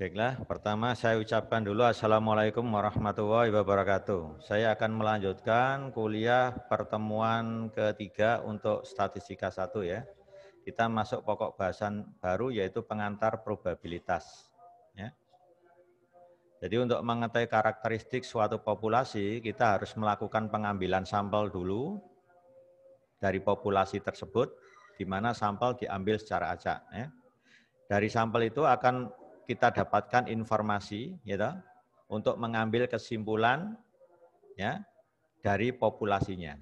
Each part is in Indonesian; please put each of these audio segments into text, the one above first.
Baiklah, pertama saya ucapkan dulu Assalamualaikum warahmatullahi wabarakatuh. Saya akan melanjutkan kuliah pertemuan ketiga untuk statistika 1 ya. Kita masuk pokok bahasan baru yaitu pengantar probabilitas. Ya. Jadi untuk mengetahui karakteristik suatu populasi, kita harus melakukan pengambilan sampel dulu dari populasi tersebut, di mana sampel diambil secara acak. Ya. Dari sampel itu akan kita dapatkan informasi gitu, untuk mengambil kesimpulan ya, dari populasinya.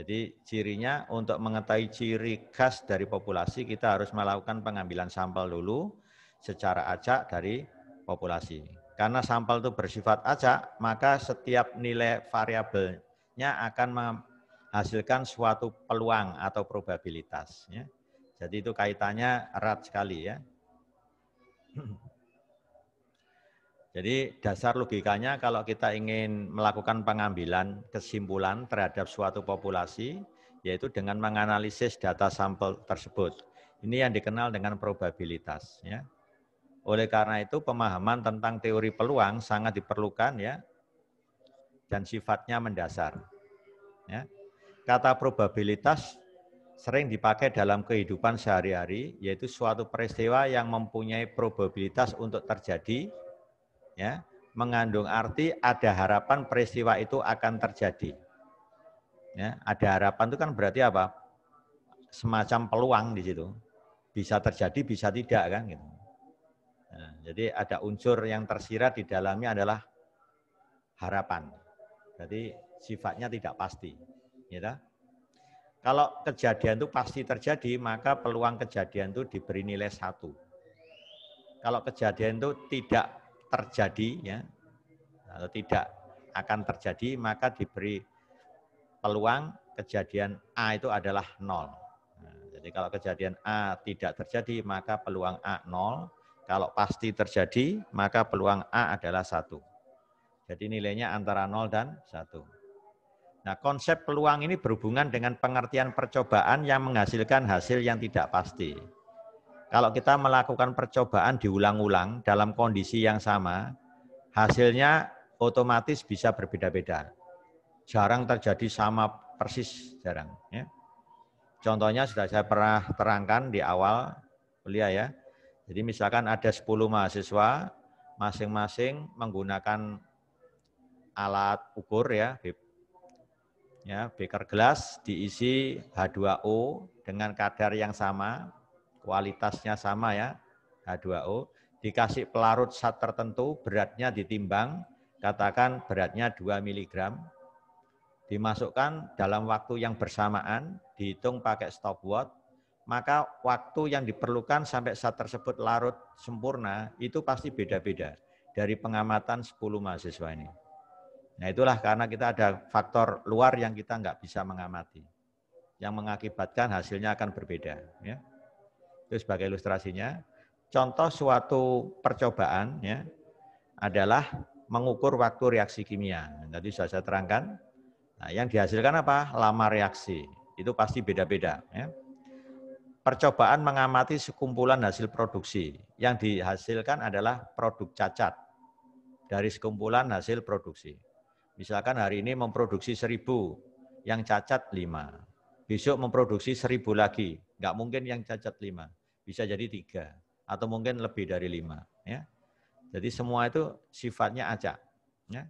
Jadi cirinya untuk mengetahui ciri khas dari populasi kita harus melakukan pengambilan sampel dulu secara acak dari populasi. Karena sampel itu bersifat acak, maka setiap nilai variabelnya akan menghasilkan suatu peluang atau probabilitas. Ya. Jadi itu kaitannya erat sekali ya. Jadi dasar logikanya kalau kita ingin melakukan pengambilan kesimpulan terhadap suatu populasi, yaitu dengan menganalisis data sampel tersebut. Ini yang dikenal dengan probabilitas. Ya. Oleh karena itu pemahaman tentang teori peluang sangat diperlukan ya, dan sifatnya mendasar. Ya. Kata probabilitas sering dipakai dalam kehidupan sehari-hari, yaitu suatu peristiwa yang mempunyai probabilitas untuk terjadi, ya, mengandung arti ada harapan peristiwa itu akan terjadi. Ya, ada harapan itu kan berarti apa? Semacam peluang di situ. Bisa terjadi, bisa tidak kan gitu. Nah, jadi ada unsur yang tersirat di dalamnya adalah harapan. Jadi sifatnya tidak pasti. Gitu. Kalau kejadian itu pasti terjadi, maka peluang kejadian itu diberi nilai 1. Kalau kejadian itu tidak terjadi, ya, atau tidak akan terjadi, maka diberi peluang kejadian A itu adalah 0. Nah, jadi kalau kejadian A tidak terjadi, maka peluang A 0. Kalau pasti terjadi, maka peluang A adalah 1. Jadi nilainya antara 0 dan 1. Nah, konsep peluang ini berhubungan dengan pengertian percobaan yang menghasilkan hasil yang tidak pasti. Kalau kita melakukan percobaan diulang-ulang dalam kondisi yang sama, hasilnya otomatis bisa berbeda-beda. Jarang terjadi sama persis, jarang. Ya. Contohnya sudah saya pernah terangkan di awal kuliah ya. Jadi misalkan ada 10 mahasiswa, masing-masing menggunakan alat ukur ya, beker gelas diisi H2O dengan kadar yang sama, kualitasnya sama ya, H2O, dikasih pelarut zat tertentu, beratnya ditimbang, katakan beratnya 2 mg, dimasukkan dalam waktu yang bersamaan, dihitung pakai stopwatch, maka waktu yang diperlukan sampai zat tersebut larut sempurna, itu pasti beda-beda dari pengamatan 10 mahasiswa ini. Nah itulah karena kita ada faktor luar yang kita nggak bisa mengamati, yang mengakibatkan hasilnya akan berbeda. Ya. Itu sebagai ilustrasinya. Contoh suatu percobaan ya, adalah mengukur waktu reaksi kimia. Tadi sudah saya terangkan. Nah, yang dihasilkan apa? Lama reaksi. Itu pasti beda-beda. Ya. Percobaan mengamati sekumpulan hasil produksi. Yang dihasilkan adalah produk cacat dari sekumpulan hasil produksi. Misalkan hari ini memproduksi 1000, yang cacat 5. Besok memproduksi 1000 lagi, nggak mungkin yang cacat 5. Bisa jadi 3, atau mungkin lebih dari 5. Ya. Jadi semua itu sifatnya acak. Ya.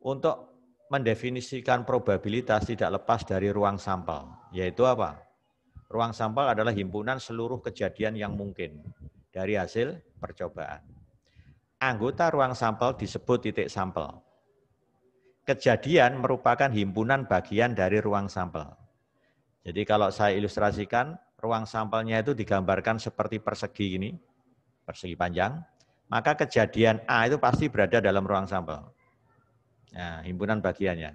Untuk mendefinisikan probabilitas tidak lepas dari ruang sampel, yaitu apa? Ruang sampel adalah himpunan seluruh kejadian yang mungkin dari hasil percobaan. Anggota ruang sampel disebut titik sampel. Kejadian merupakan himpunan bagian dari ruang sampel. Jadi kalau saya ilustrasikan, ruang sampelnya itu digambarkan seperti persegi ini, persegi panjang, maka kejadian A itu pasti berada dalam ruang sampel. Nah, himpunan bagiannya.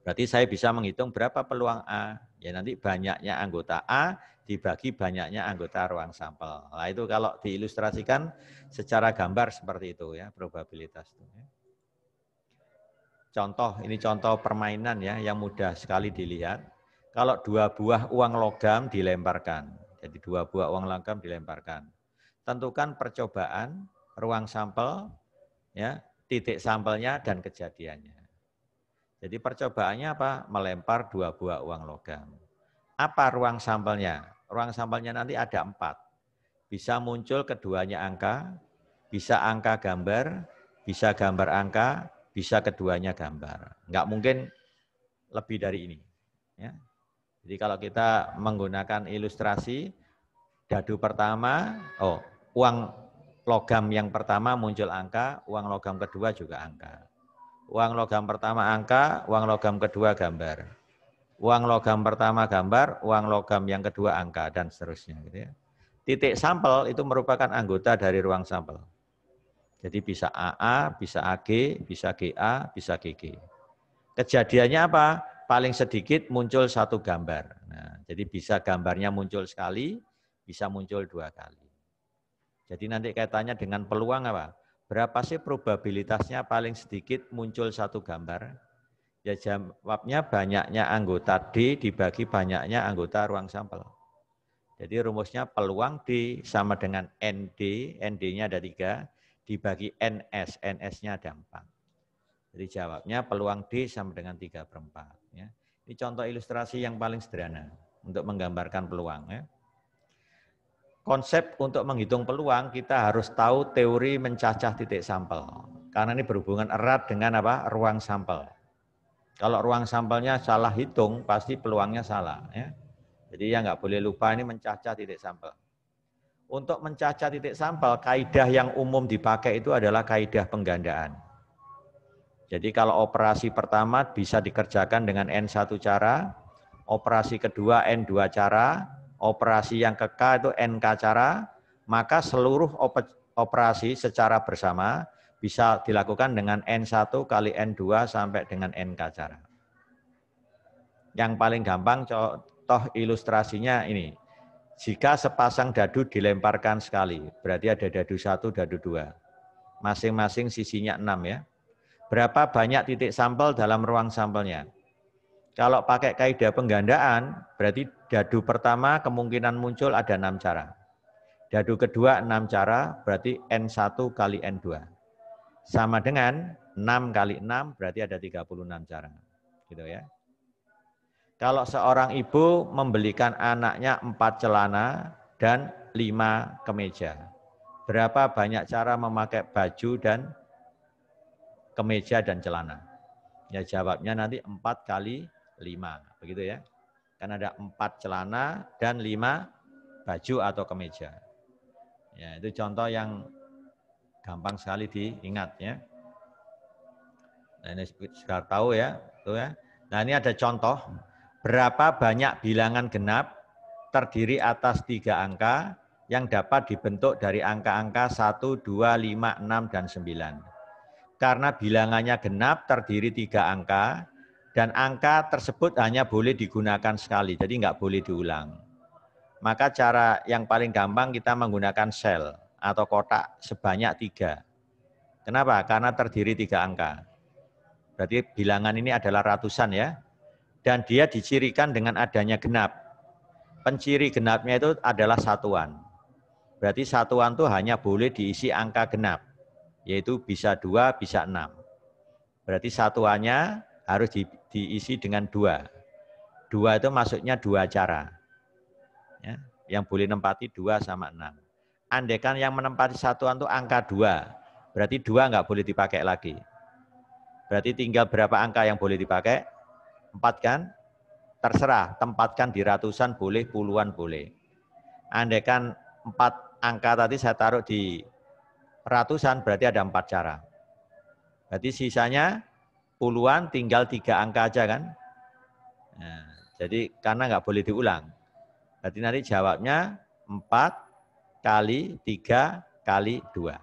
Berarti saya bisa menghitung berapa peluang A. Ya nanti banyaknya anggota A dibagi banyaknya anggota ruang sampel. Nah itu kalau diilustrasikan secara gambar seperti itu ya, probabilitas itu. Ya. Contoh, ini contoh permainan ya yang mudah sekali dilihat. Kalau 2 buah uang logam dilemparkan, jadi 2 buah uang logam dilemparkan. tentukan percobaan, ruang sampel, ya, titik sampelnya, dan kejadiannya. Jadi percobaannya apa? Melempar 2 buah uang logam. Apa ruang sampelnya? Ruang sampelnya nanti ada 4. Bisa muncul keduanya angka, bisa angka gambar, bisa gambar angka, bisa keduanya gambar. Enggak mungkin lebih dari ini. Ya. Jadi kalau kita menggunakan ilustrasi, dadu pertama, uang logam yang pertama muncul angka, uang logam kedua juga angka. Uang logam pertama angka, uang logam kedua gambar. Uang logam pertama gambar, uang logam yang kedua angka, dan seterusnya. Gitu ya. Titik sampel itu merupakan anggota dari ruang sampel. Jadi bisa AA, bisa AG, bisa GA, bisa GG. Kejadiannya apa? Paling sedikit muncul 1 gambar. Nah, jadi bisa gambarnya muncul sekali, bisa muncul 2 kali. Jadi nanti kaitannya dengan peluang apa? Berapa sih probabilitasnya paling sedikit muncul 1 gambar? Ya jawabnya banyaknya anggota D dibagi banyaknya anggota ruang sampel. Jadi rumusnya peluang D sama dengan ND, ND-nya ada 3, dibagi NS, NS-nya ada 4. Jadi jawabnya peluang D sama dengan 3/4. Ya. Ini contoh ilustrasi yang paling sederhana untuk menggambarkan peluang. Ya. Konsep untuk menghitung peluang kita harus tahu teori mencacah titik sampel. Karena ini berhubungan erat dengan apa? Ruang sampel. Kalau ruang sampelnya salah hitung, pasti peluangnya salah. Ya. Jadi ya nggak boleh lupa ini mencacah titik sampel. Untuk mencacah titik sampel, kaidah yang umum dipakai itu adalah kaidah penggandaan. Jadi kalau operasi pertama bisa dikerjakan dengan N1 cara, operasi kedua N2 cara, operasi yang ke K itu NK cara, maka seluruh operasi secara bersama bisa dilakukan dengan N1 kali N2 sampai dengan NK cara. Yang paling gampang contoh ilustrasinya ini. Jika sepasang dadu dilemparkan sekali, berarti ada dadu 1, dadu 2. Masing-masing sisinya 6 ya. Berapa banyak titik sampel dalam ruang sampelnya? Kalau pakai kaidah penggandaan, berarti dadu pertama kemungkinan muncul ada 6 cara. Dadu kedua 6 cara, berarti N1 kali N2. Sama dengan 6 kali 6, berarti ada 36 cara. Gitu ya. Kalau seorang ibu membelikan anaknya 4 celana dan 5 kemeja. Berapa banyak cara memakai baju dan kemeja dan celana? Ya jawabnya nanti 4 kali 5, begitu ya. Kan ada 4 celana dan 5 baju atau kemeja. Ya, itu contoh yang gampang sekali diingat ya. Nah, ini sudah tahu ya, tuh ya. Nah, ini ada contoh berapa banyak bilangan genap terdiri atas 3 angka yang dapat dibentuk dari angka-angka 1, 2, 5, 6 dan 9. Karena bilangannya genap terdiri 3 angka, dan angka tersebut hanya boleh digunakan sekali, jadi nggak boleh diulang. Maka cara yang paling gampang kita menggunakan sel atau kotak sebanyak 3. Kenapa? Karena terdiri 3 angka. Berarti bilangan ini adalah ratusan ya, dan dia dicirikan dengan adanya genap. Penciri genapnya itu adalah satuan. Berarti satuan itu hanya boleh diisi angka genap, yaitu bisa 2, bisa 6. Berarti satuannya harus diisi dengan 2. 2 itu maksudnya 2 cara. Ya, yang boleh menempati 2 sama 6. Andaikan yang menempati satuan itu angka 2, berarti 2 nggak boleh dipakai lagi. Berarti tinggal berapa angka yang boleh dipakai? 4 kan? Terserah, tempatkan di ratusan boleh, puluhan boleh. Andaikan 4 angka tadi saya taruh di ratusan, berarti ada 4 cara. Berarti sisanya puluhan, tinggal 3 angka aja kan. Nah, jadi karena nggak boleh diulang. Berarti nanti jawabnya 4 kali 3 kali 2.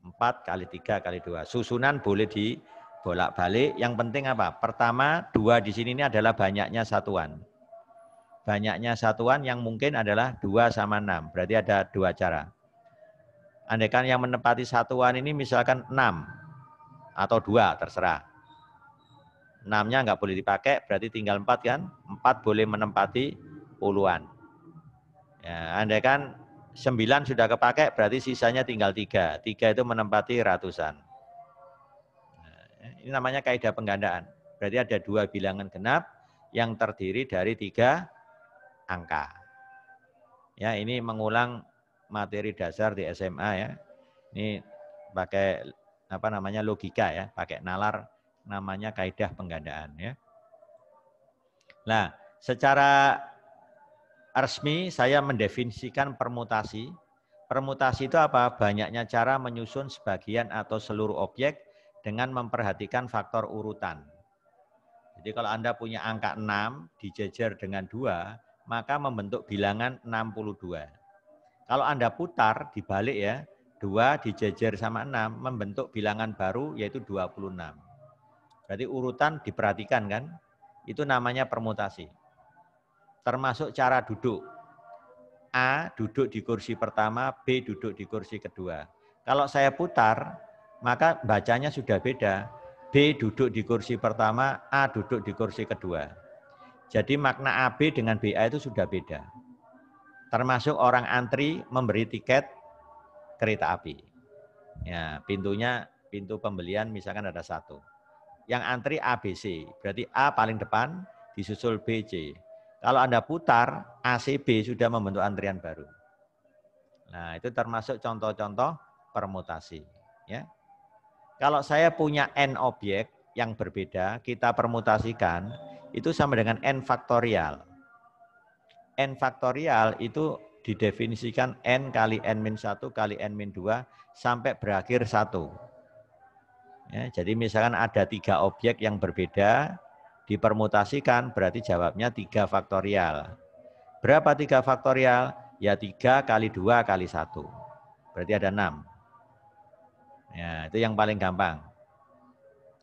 4 kali 3 kali 2. Susunan boleh dibolak-balik. Yang penting apa? Pertama, 2 di sini ini adalah banyaknya satuan. Banyaknya satuan yang mungkin adalah 2 sama 6. Berarti ada 2 cara. Andaikan yang menempati satuan ini misalkan 6 atau 2, terserah. 6-nya nggak boleh dipakai, berarti tinggal 4 kan? 4 boleh menempati puluhan. Ya, andaikan 9 sudah kepakai, berarti sisanya tinggal 3. 3 itu menempati ratusan. Nah, ini namanya kaidah penggandaan. Berarti ada 2 bilangan genap yang terdiri dari 3 angka. Ya, ini mengulang materi dasar di SMA ya. Ini pakai apa namanya logika ya, pakai nalar, namanya kaidah penggandaan ya. Nah, secara resmi saya mendefinisikan permutasi. Permutasi itu apa? Banyaknya cara menyusun sebagian atau seluruh objek dengan memperhatikan faktor urutan. Jadi kalau Anda punya angka 6 dijejer dengan 2, maka membentuk bilangan 62. Kalau Anda putar dibalik ya, 2 dijejer sama 6 membentuk bilangan baru yaitu 26. Berarti urutan diperhatikan kan? Itu namanya permutasi. Termasuk cara duduk. A duduk di kursi pertama, B duduk di kursi kedua. Kalau saya putar, maka bacanya sudah beda. B duduk di kursi pertama, A duduk di kursi kedua. Jadi makna AB dengan BA itu sudah beda. Termasuk orang antri memberi tiket kereta api. Ya, pintu pembelian misalkan ada 1. Yang antri ABC, berarti A paling depan, disusul BC. Kalau Anda putar, ACB sudah membentuk antrian baru. Nah, itu termasuk contoh-contoh permutasi. Ya. Kalau saya punya N objek yang berbeda, kita permutasikan, itu sama dengan N faktorial. N faktorial itu didefinisikan N kali N-1 kali N-2 sampai berakhir 1. Ya, jadi misalkan ada 3 objek yang berbeda, dipermutasikan berarti jawabnya 3 faktorial. Berapa 3 faktorial? Ya 3 kali 2 kali 1. Berarti ada 6. Ya, itu yang paling gampang.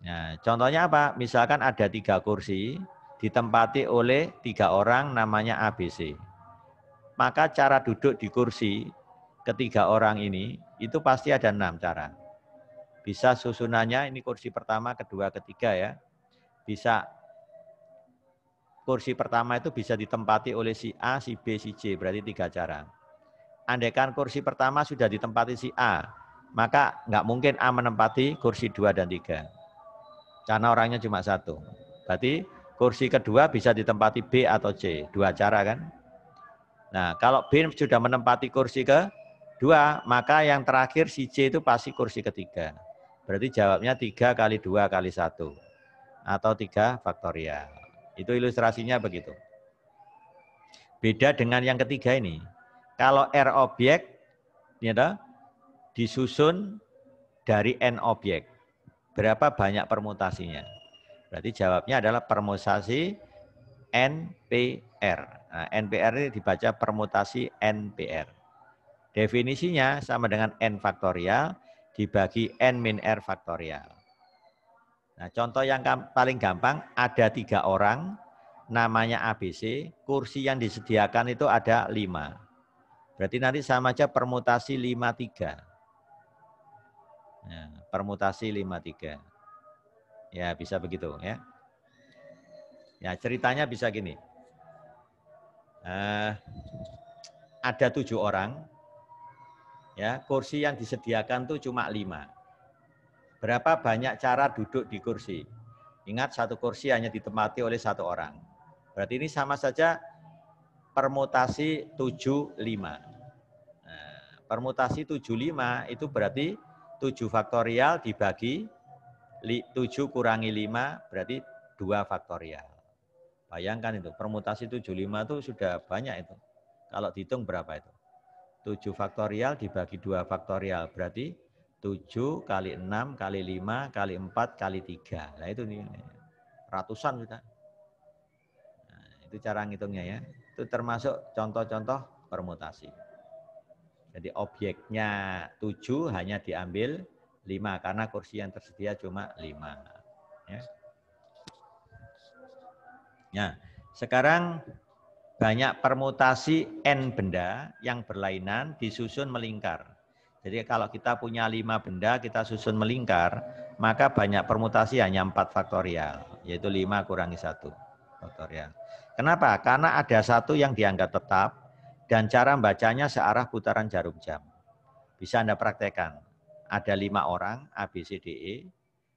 Nah, contohnya apa? Misalkan ada 3 kursi, ditempati oleh 3 orang namanya ABC. Maka cara duduk di kursi ketiga orang ini, itu pasti ada 6 cara. Bisa susunannya, ini kursi pertama, kedua, ketiga ya. Bisa kursi pertama itu bisa ditempati oleh si A, si B, si C, berarti 3 cara. Andaikan kursi pertama sudah ditempati si A, maka nggak mungkin A menempati kursi 2 dan 3. Karena orangnya cuma 1. Berarti kursi kedua bisa ditempati B atau C, 2 cara kan. Nah, kalau B sudah menempati kursi kedua, maka yang terakhir si C itu pasti kursi ketiga. Berarti jawabnya 3 kali 2 kali 1. Atau 3 faktorial. Itu ilustrasinya begitu. Beda dengan yang ketiga ini. Kalau R objek ya, disusun dari N objek. Berapa banyak permutasinya? Berarti jawabnya adalah permutasi NPR. Nah, NPR ini dibaca permutasi NPR. Definisinya sama dengan N faktorial dibagi N min R faktorial. Nah, contoh yang paling gampang, ada 3 orang, namanya ABC, kursi yang disediakan itu ada 5. Berarti nanti sama aja permutasi 53. Nah, permutasi 53. Ya, bisa begitu ya. Ya, ceritanya bisa gini. Ada 7 orang, ya, kursi yang disediakan tuh cuma 5. Berapa banyak cara duduk di kursi? Ingat, satu kursi hanya ditempati oleh 1 orang. Berarti ini sama saja permutasi 75. Nah, permutasi 75 itu berarti 7 faktorial dibagi 7 kurangi 5 berarti 2 faktorial. Bayangkan itu, permutasi 75 itu sudah banyak itu. Kalau dihitung berapa itu? 7 faktorial dibagi 2 faktorial berarti 7 kali 6 kali 5 kali 4 kali 3. Nah itu nih, ratusan sudah. Nah, itu cara ngitungnya ya. Itu termasuk contoh-contoh permutasi. Jadi objeknya 7 hanya diambil 5 karena kursi yang tersedia cuma 5. Ya. Nah, sekarang banyak permutasi N benda yang berlainan disusun melingkar. Jadi kalau kita punya 5 benda, kita susun melingkar, maka banyak permutasi hanya 4 faktorial, yaitu 5 kurangi 1 faktorial. Kenapa? Karena ada 1 yang dianggap tetap, Dan cara bacanya searah putaran jarum jam. Bisa Anda praktekkan. Ada 5 orang, A, B, C, D, E,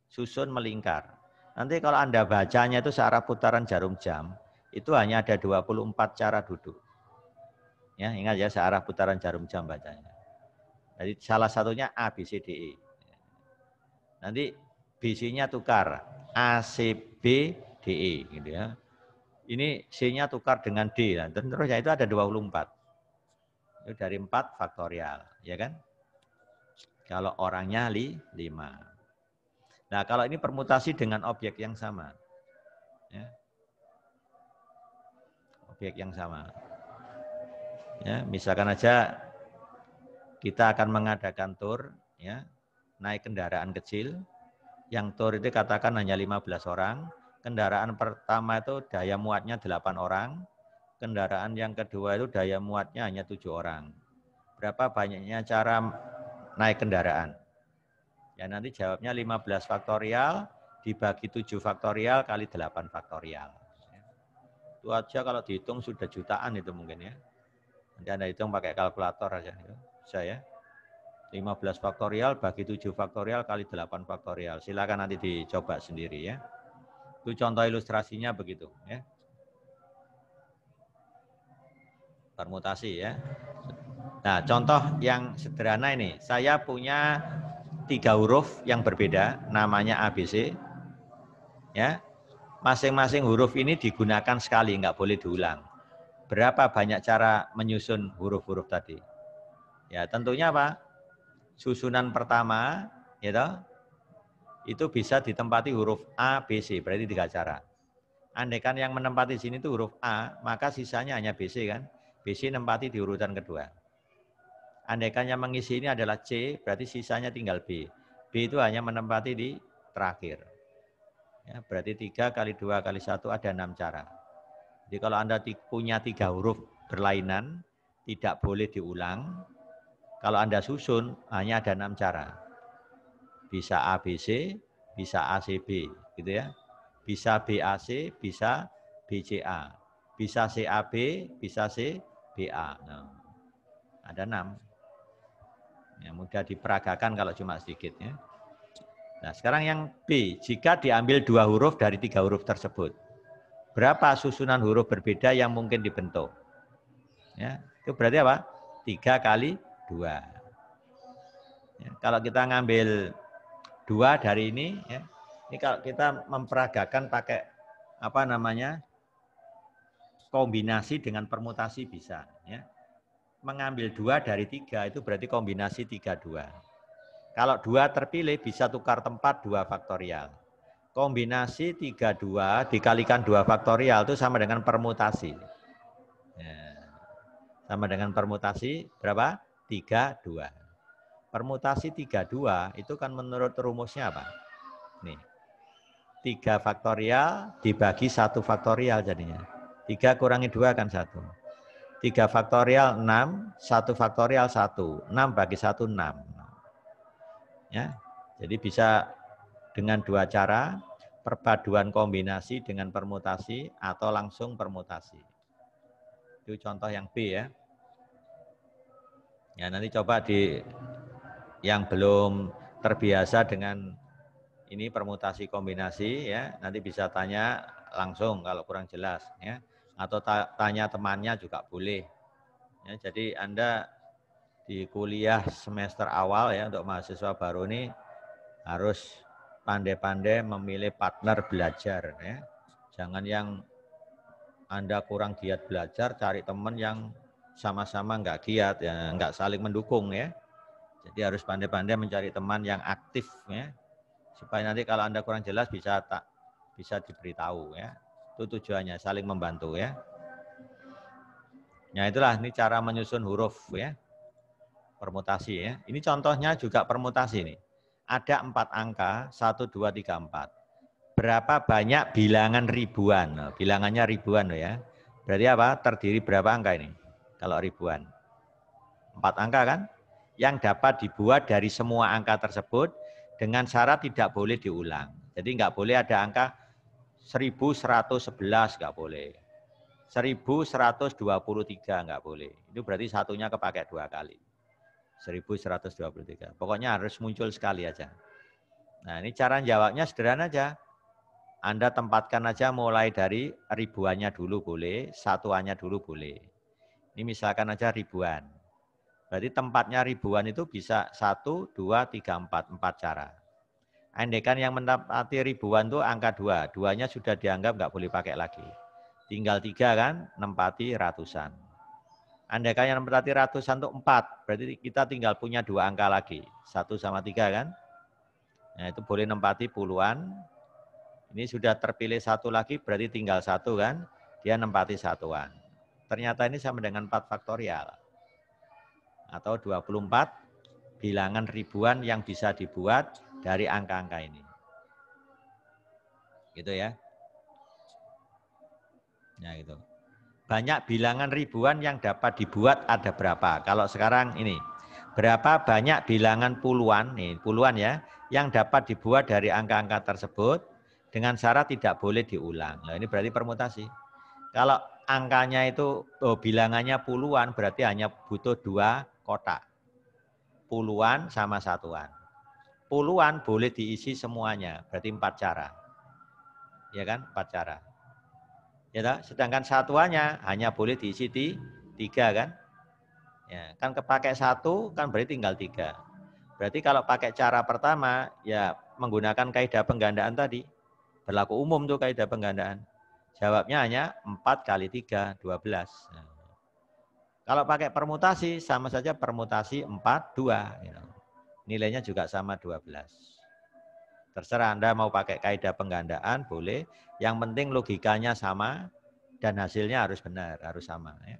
susun melingkar. Nanti kalau Anda bacanya itu searah putaran jarum jam, itu hanya ada 24 cara duduk. Ya, ingat ya, searah putaran jarum jam bacanya. Jadi salah satunya A, B, C, D, E. Nanti B-C-nya tukar, A, C, B, D, E. Gitu ya. Ini C-nya tukar dengan D. Dan terusnya itu ada 24. Itu dari 4 faktorial, ya kan? Kalau orangnya 5. Nah, kalau ini permutasi dengan objek yang sama. Ya. Objek yang sama. Ya, misalkan aja kita akan mengadakan tur, ya, naik kendaraan kecil, yang tur itu katakan hanya 15 orang, kendaraan pertama itu daya muatnya 8 orang, kendaraan yang kedua itu daya muatnya hanya 7 orang. Berapa banyaknya cara naik kendaraan? Ya nanti jawabnya 15 faktorial dibagi 7 faktorial kali 8 faktorial. Itu aja kalau dihitung sudah jutaan itu mungkin ya. Nanti Anda hitung pakai kalkulator aja. Bisa ya. 15 faktorial bagi 7 faktorial kali 8 faktorial. Silakan nanti dicoba sendiri ya. Itu contoh ilustrasinya begitu ya. Permutasi ya. Nah, contoh yang sederhana ini. Saya punya 3 huruf yang berbeda, namanya ABC. Ya. Masing-masing huruf ini digunakan sekali, nggak boleh diulang. Berapa banyak cara menyusun huruf-huruf tadi? Ya, tentunya apa? Susunan pertama, ya, itu bisa ditempati huruf A, B, C, berarti 3 cara. Andaikan yang menempati sini itu huruf A, maka sisanya hanya BC kan? BC nempati di urutan kedua. Andaikan yang mengisi ini adalah C, berarti sisanya tinggal B. B itu hanya menempati di terakhir. Ya, berarti 3 kali 2 kali 1 ada 6 cara. Jadi kalau Anda punya 3 huruf berlainan, tidak boleh diulang. Kalau Anda susun, hanya ada 6 cara. Bisa ABC, bisa ACB, gitu ya. Bisa BAC, bisa BCA. Bisa CAB, bisa CBA. Nah, ada 6. Ya, mudah diperagakan kalau cuma sedikit ya. Nah, sekarang yang B, jika diambil 2 huruf dari 3 huruf tersebut, berapa susunan huruf berbeda yang mungkin dibentuk? Ya, itu berarti apa? 3 kali 2. Ya, kalau kita ngambil 2 dari ini, ya, ini kalau kita memperagakan pakai apa namanya kombinasi dengan permutasi bisa. Ya. Mengambil 2 dari 3 itu berarti kombinasi 3-2. Kalau 2 terpilih bisa tukar tempat 2 faktorial. Kombinasi 3-2 dikalikan 2 faktorial itu sama dengan permutasi. Ya. Sama dengan permutasi berapa? 3-2. Permutasi 3-2 itu kan menurut rumusnya apa? Nih. 3 faktorial dibagi 1 faktorial jadinya. 3 kurangi 2 kan 1. 3 faktorial 6, 1 faktorial 1. 6 bagi 1, 6. Ya, jadi bisa dengan 2 cara, perpaduan kombinasi dengan permutasi atau langsung permutasi. Itu contoh yang B ya. Ya, nanti coba yang belum terbiasa dengan ini permutasi kombinasi ya, nanti bisa tanya langsung kalau kurang jelas ya, atau tanya temannya juga boleh. Ya, jadi Anda di kuliah semester awal ya untuk mahasiswa baru ini harus pandai-pandai memilih partner belajar ya. Jangan yang Anda kurang giat belajar, cari teman yang sama-sama enggak giat ya, enggak saling mendukung ya. Jadi harus pandai-pandai mencari teman yang aktif ya. Supaya nanti kalau Anda kurang jelas bisa diberitahu ya. Itu tujuannya saling membantu ya. Nah, itulah ini cara menyusun huruf ya. Permutasi ya. Ini contohnya juga permutasi nih. Ada 4 angka, 1, 2, 3, 4. Berapa banyak bilangan ribuan? Nah, bilangannya ribuan loh ya. Berarti apa? Terdiri berapa angka ini? Kalau ribuan. 4 angka kan? Yang dapat dibuat dari semua angka tersebut dengan syarat tidak boleh diulang. Jadi nggak boleh ada angka 1111, nggak boleh. 1123 nggak boleh. Itu berarti satunya kepakai 2 kali. 1123. Pokoknya harus muncul sekali aja. Nah, ini cara jawabnya sederhana aja. Anda tempatkan aja mulai dari ribuannya dulu boleh, satuannya dulu boleh. Ini misalkan aja ribuan. Berarti tempatnya ribuan itu bisa 1, 2, 3, 4. 4 cara. Andaikan yang menempati ribuan itu angka 2. 2-nya sudah dianggap nggak boleh pakai lagi. Tinggal 3 kan, nempati ratusan. Andaikan yang menempati ratusan itu 4. Berarti kita tinggal punya 2 angka lagi. 1 sama 3 kan. Nah itu boleh nempati puluhan. Ini sudah terpilih 1 lagi, berarti tinggal 1 kan, dia nempati satuan. Ternyata ini sama dengan 4 faktorial. Atau 24 bilangan ribuan yang bisa dibuat dari angka-angka ini. Gitu ya. Ya gitu. Banyak bilangan ribuan yang dapat dibuat ada berapa? Kalau sekarang ini, berapa banyak bilangan puluhan, nih puluhan ya, yang dapat dibuat dari angka-angka tersebut, dengan syarat tidak boleh diulang. Nah, ini berarti permutasi. Kalau angkanya itu bilangannya puluhan berarti hanya butuh 2 kotak. Puluhan sama satuan. Puluhan boleh diisi semuanya, berarti 4 cara. Ya kan? 4 cara. Ya toh? Sedangkan satuannya hanya boleh diisi 3 kan? Ya, kan kepakai 1 kan berarti tinggal 3. Berarti kalau pakai cara pertama ya menggunakan kaidah penggandaan tadi. Berlaku umum tuh kaidah penggandaan. Jawabnya hanya 4 kali 3, 12. Nah, kalau pakai permutasi, sama saja permutasi 4, 2. Gitu. Nilainya juga sama 12. Terserah Anda mau pakai kaidah penggandaan, boleh. Yang penting logikanya sama dan hasilnya harus benar, harus sama. Ya.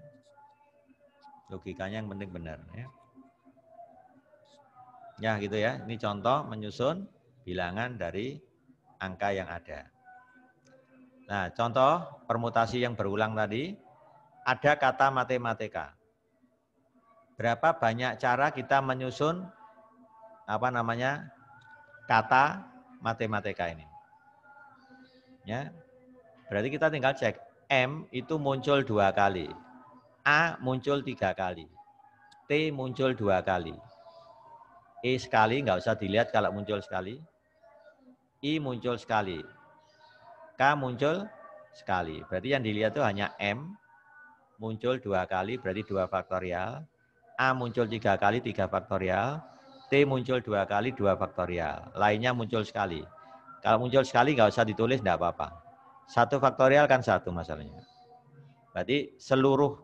Logikanya yang penting benar. Ya. Ya gitu ya, ini contoh menyusun bilangan dari angka yang ada. Nah, contoh permutasi yang berulang tadi, ada kata matematika. Berapa banyak cara kita menyusun kata matematika ini? Ya, berarti kita tinggal cek. M itu muncul 2 kali, A muncul 3 kali, T muncul 2 kali, E sekali nggak usah dilihat kalau muncul sekali, I muncul sekali, K muncul sekali. Berarti yang dilihat itu hanya M muncul 2 kali, berarti 2 faktorial. A muncul 3 kali, 3 faktorial. T muncul 2 kali, 2 faktorial. Lainnya muncul sekali. Kalau muncul sekali nggak usah ditulis, enggak apa-apa. 1 faktorial kan 1 masalahnya. Berarti seluruh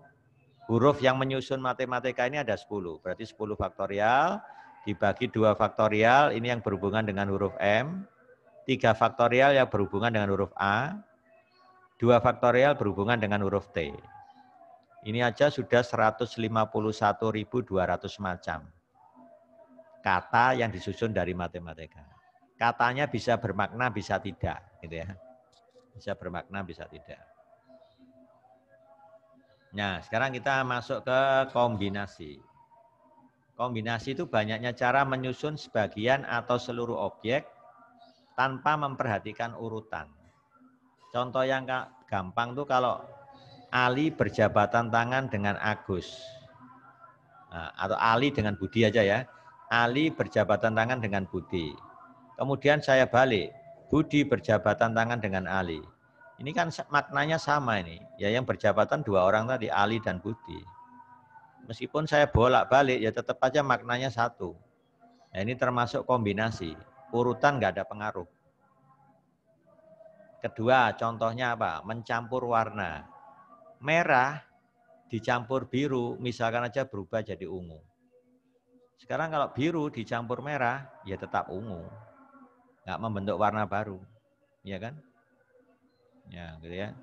huruf yang menyusun matematika ini ada 10. Berarti 10 faktorial dibagi 2 faktorial, ini yang berhubungan dengan huruf M. 3 faktorial yang berhubungan dengan huruf A. 2 faktorial berhubungan dengan huruf T. Ini aja sudah 151.200 macam kata yang disusun dari matematika. Katanya bisa bermakna, bisa tidak, gitu ya. Bisa bermakna, bisa tidak. Nah, sekarang kita masuk ke kombinasi. Kombinasi itu banyaknya cara menyusun sebagian atau seluruh objek tanpa memperhatikan urutan. Contoh yang gampang tuh kalau Ali berjabatan tangan dengan Agus. Nah, atau Ali dengan Budi aja ya. Ali berjabatan tangan dengan Budi. Kemudian saya balik, Budi berjabatan tangan dengan Ali. Ini kan maknanya sama ini. Ya yang berjabatan 2 orang tadi, Ali dan Budi. Meskipun saya bolak-balik, ya tetap aja maknanya 1. Nah ini termasuk kombinasi. Urutan nggak ada pengaruh. Kedua, contohnya apa? Mencampur warna. Merah dicampur biru, misalkan aja berubah jadi ungu. Sekarang kalau biru dicampur merah, ya tetap ungu. Nggak membentuk warna baru. Iya kan? Ya, gitu ya.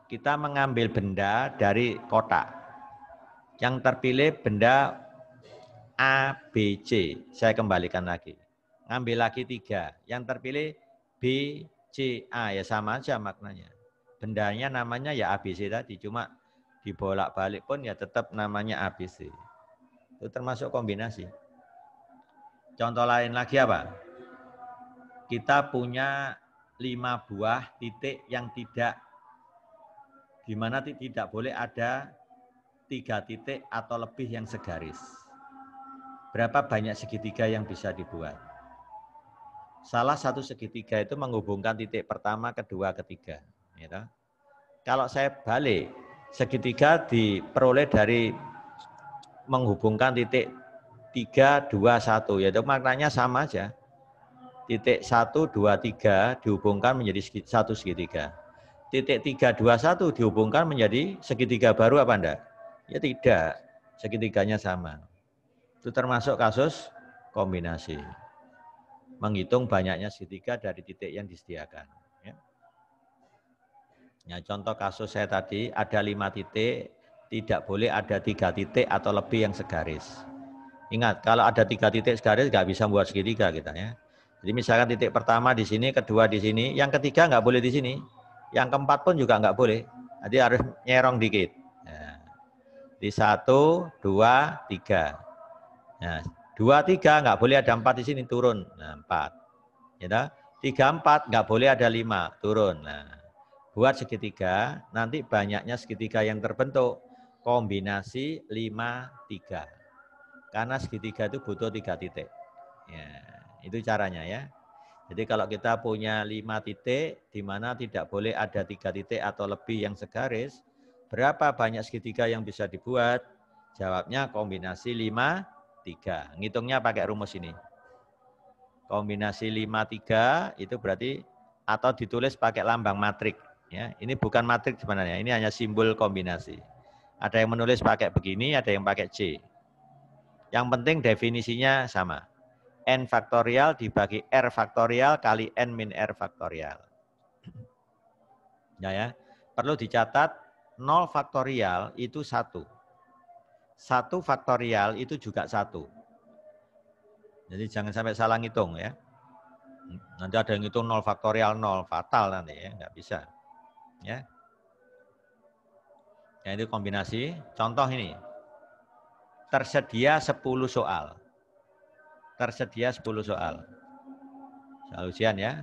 Kita mengambil benda dari kotak. Yang terpilih benda A, B, C. Saya kembalikan lagi. Ngambil lagi 3. Yang terpilih B, C, A. Ya sama aja maknanya. Bendanya namanya ya ABC tadi. Cuma dibolak-balik pun ya tetap namanya ABC. Itu termasuk kombinasi. Contoh lain lagi apa? Kita punya 5 buah titik yang tidak di mana tidak boleh ada 3 titik atau lebih yang segaris. Berapa banyak segitiga yang bisa dibuat? Salah satu segitiga itu menghubungkan titik pertama, kedua, ketiga. Gitu. Kalau saya balik, segitiga diperoleh dari menghubungkan titik 3, 2, 1. Yaitu maknanya sama aja. Titik 1, 2, 3 dihubungkan menjadi satu segitiga. Titik 3, 2, 1 dihubungkan menjadi segitiga baru apa enggak? Ya tidak, segitiganya sama. Itu termasuk kasus kombinasi. Menghitung banyaknya segitiga dari titik yang disediakan. Ya. Nah, contoh kasus saya tadi, ada 5 titik, tidak boleh ada 3 titik atau lebih yang segaris. Ingat, kalau ada 3 titik segaris nggak bisa buat segitiga kita ya. Jadi misalkan titik pertama di sini, kedua di sini, yang ketiga nggak boleh di sini, yang keempat pun juga nggak boleh. Jadi harus nyerong dikit. Nah, di 1, 2, 3. Nah, 2, 3 nggak boleh ada 4 di sini, turun. Nah, 4. Ya, 3, 4 nggak boleh ada 5, turun. Nah, buat segitiga, nanti banyaknya segitiga yang terbentuk kombinasi 5, 3. Karena segitiga itu butuh 3 titik. Ya, itu caranya ya. Jadi kalau kita punya 5 titik, di mana tidak boleh ada 3 titik atau lebih yang segaris, berapa banyak segitiga yang bisa dibuat? Jawabnya kombinasi 5, 3. Ngitungnya pakai rumus ini. Kombinasi 5, 3 itu berarti, atau ditulis pakai lambang matrik. Ya, ini bukan matrik sebenarnya, ini hanya simbol kombinasi. Ada yang menulis pakai begini, ada yang pakai C. Yang penting definisinya sama. N faktorial dibagi R faktorial kali N min R faktorial. Ya, perlu dicatat 0 faktorial itu 1. 1 faktorial itu juga 1. Jadi jangan sampai salah ngitung ya. Nanti ada yang ngitung 0 faktorial 0, fatal nanti ya, nggak bisa. Ya. Ya itu kombinasi. Contoh ini. Tersedia 10 soal. Tersedia 10 soal. Soal ujian ya.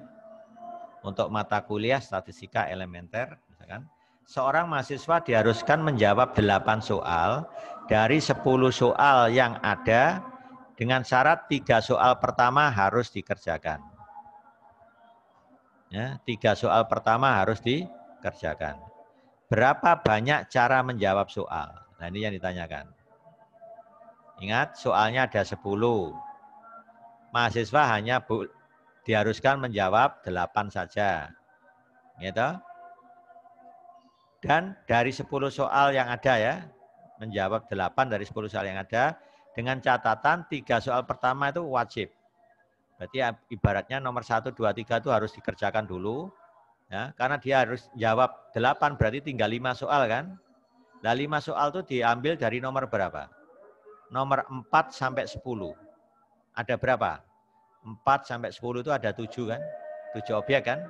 Untuk mata kuliah statistika elementer, misalkan, seorang mahasiswa diharuskan menjawab 8 soal dari 10 soal yang ada dengan syarat 3 soal pertama harus dikerjakan. Ya, 3 soal pertama harus dikerjakan. Berapa banyak cara menjawab soal? Nah ini yang ditanyakan. Ingat, soalnya ada 10. Mahasiswa hanya diharuskan menjawab 8 saja. Gitu. Dan dari 10 soal yang ada ya, menjawab 8 dari 10 soal yang ada, dengan catatan 3 soal pertama itu wajib. Berarti ibaratnya nomor 1, 2, 3 itu harus dikerjakan dulu. Ya, karena dia harus jawab 8, berarti tinggal 5 soal kan. Nah 5 soal itu diambil dari nomor berapa? Nomor 4 sampai 10. Ada berapa? 4 sampai 10 itu ada 7 kan? 7 objek kan?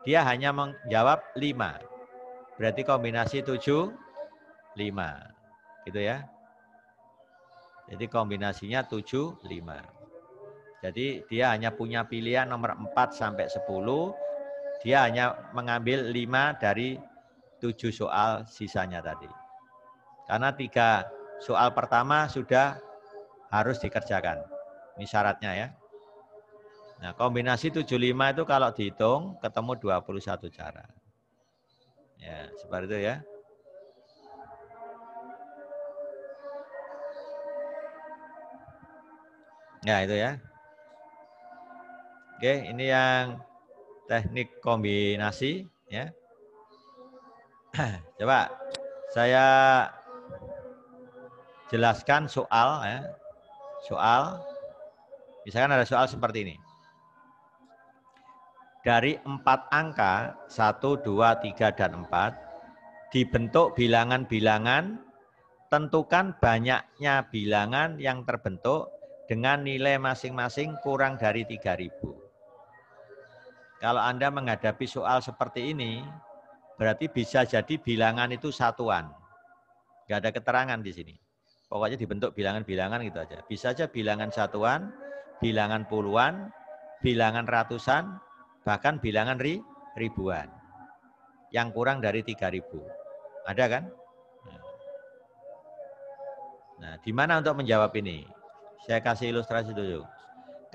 Dia hanya menjawab 5. Berarti kombinasi 7, 5. Gitu ya. Jadi kombinasinya 7, 5. Jadi dia hanya punya pilihan nomor 4 sampai 10. Dia hanya mengambil 5 dari 7 soal sisanya tadi. Karena 3 soal pertama sudah harus dikerjakan. Ini syaratnya ya. Nah, kombinasi 75 itu kalau dihitung ketemu 21 cara. Ya, seperti itu ya. Ya, itu ya. Oke, ini yang teknik kombinasi ya. Coba saya jelaskan soal ya. Soal, misalkan ada soal seperti ini. Dari 4 angka, 1, 2, 3, dan 4, dibentuk bilangan-bilangan, tentukan banyaknya bilangan yang terbentuk dengan nilai masing-masing kurang dari 3.000. Kalau Anda menghadapi soal seperti ini, berarti bisa jadi bilangan itu satuan. Nggak ada keterangan di sini. Pokoknya dibentuk bilangan-bilangan gitu aja. Bisa aja bilangan satuan, bilangan puluhan, bilangan ratusan, bahkan bilangan ribuan. Yang kurang dari 3.000. Ada kan? Nah, di mana untuk menjawab ini? Saya kasih ilustrasi dulu.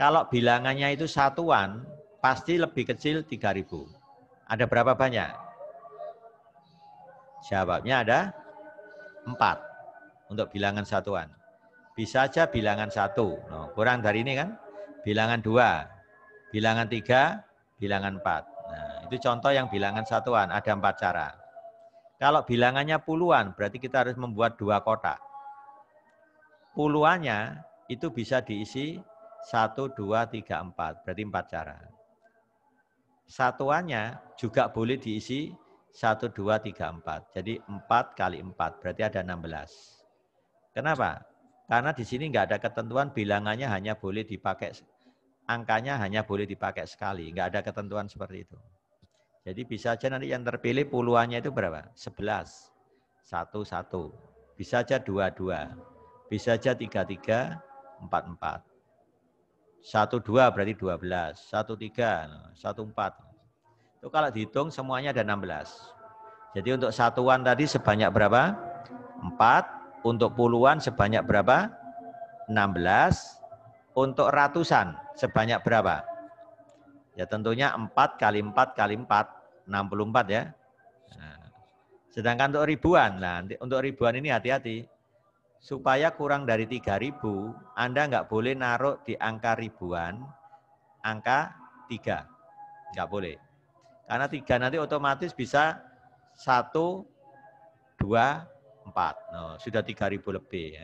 Kalau bilangannya itu satuan, pasti lebih kecil 3.000. Ada berapa banyak? Jawabnya ada 4 untuk bilangan satuan. Bisa aja bilangan 1, kurang dari ini kan? Bilangan 2, bilangan 3, bilangan 4. Nah, itu contoh yang bilangan satuan, ada 4 cara. Kalau bilangannya puluhan, berarti kita harus membuat 2 kotak. Puluhannya itu bisa diisi 1, 2, 3, 4, berarti 4 cara. Satuannya juga boleh diisi 1, 2, 3, 4. Jadi 4 kali 4, berarti ada 16. Kenapa? Karena di sini nggak ada ketentuan bilangannya hanya boleh dipakai, angkanya hanya boleh dipakai sekali. Nggak ada ketentuan seperti itu. Jadi bisa aja nanti yang terpilih puluhannya itu berapa? 11, 1, 1. Bisa aja 2, 2. Bisa aja 3, 3, 4, 4. 1, 2 berarti 12. 1, 3, 1, 4. Itu kalau dihitung semuanya ada 16. Jadi untuk satuan tadi sebanyak berapa? 4. Untuk puluhan sebanyak berapa? 16. Untuk ratusan sebanyak berapa? Ya tentunya 4 kali 4 kali 4, 64 ya. Nah, sedangkan untuk ribuan, nah untuk ribuan ini hati-hati. Supaya kurang dari 3.000, Anda nggak boleh naruh di angka ribuan, angka 3. Nggak boleh. Karena 3 nanti otomatis bisa 1, 2, 4. Nah, sudah 3.000 lebih.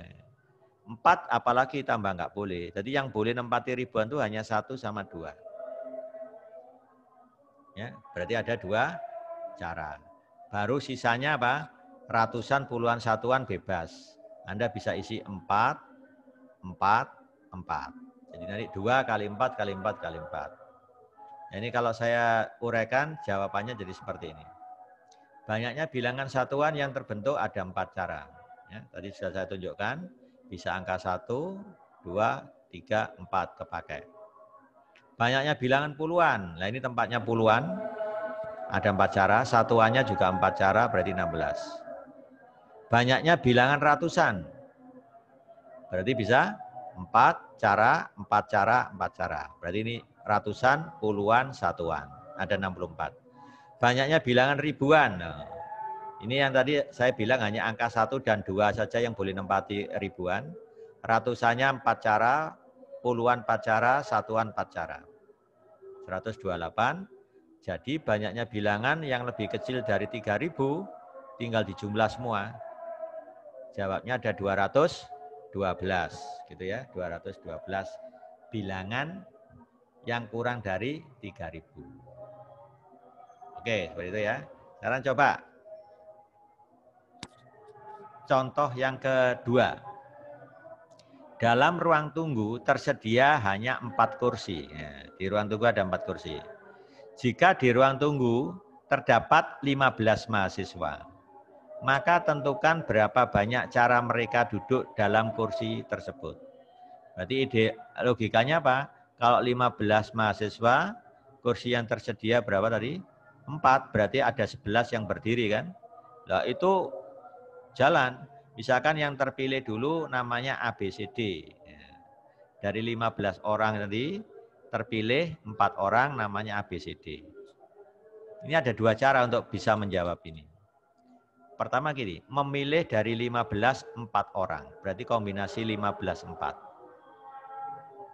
4 apalagi tambah nggak boleh. Jadi yang boleh nempati ribuan itu hanya 1 sama 2. Ya, berarti ada 2 cara. Baru sisanya apa? Ratusan, puluhan, satuan bebas. Anda bisa isi 4, 4, 4. Jadi nanti 2 kali 4 kali 4 kali 4. Nah, ini kalau saya uraikan jawabannya jadi seperti ini. Banyaknya bilangan satuan yang terbentuk ada 4 cara. Ya, tadi sudah saya tunjukkan. Bisa angka 1, 2, 3, 4 kepakai. Banyaknya bilangan puluhan. Nah ini tempatnya puluhan. Ada 4 cara. Satuannya juga 4 cara, berarti 16. Banyaknya bilangan ratusan. Berarti bisa 4 cara, 4 cara, 4 cara. Berarti ini ratusan, puluhan, satuan. Ada 64. Banyaknya bilangan ribuan. Nah, ini yang tadi saya bilang hanya angka 1 dan 2 saja yang boleh nempati ribuan. Ratusannya 4 cara, puluhan 4 cara, satuan 4 cara. 128. Jadi banyaknya bilangan yang lebih kecil dari 3.000 tinggal dijumlah semua. Jawabnya ada 212 gitu ya, 212 bilangan yang kurang dari 3.000. Oke, seperti itu ya. Sekarang coba contoh yang kedua. Dalam ruang tunggu tersedia hanya 4 kursi. Ya, di ruang tunggu ada 4 kursi. Jika di ruang tunggu terdapat 15 mahasiswa, maka tentukan berapa banyak cara mereka duduk dalam kursi tersebut. Berarti logikanya apa? Kalau 15 mahasiswa, kursi yang tersedia berapa tadi? 4, berarti ada 11 yang berdiri kan? Nah itu jalan. Misalkan yang terpilih dulu namanya ABCD. Dari 15 orang tadi, terpilih 4 orang namanya ABCD. Ini ada 2 cara untuk bisa menjawab ini. Pertama gini, memilih dari 15 4 orang. Berarti kombinasi 15 4.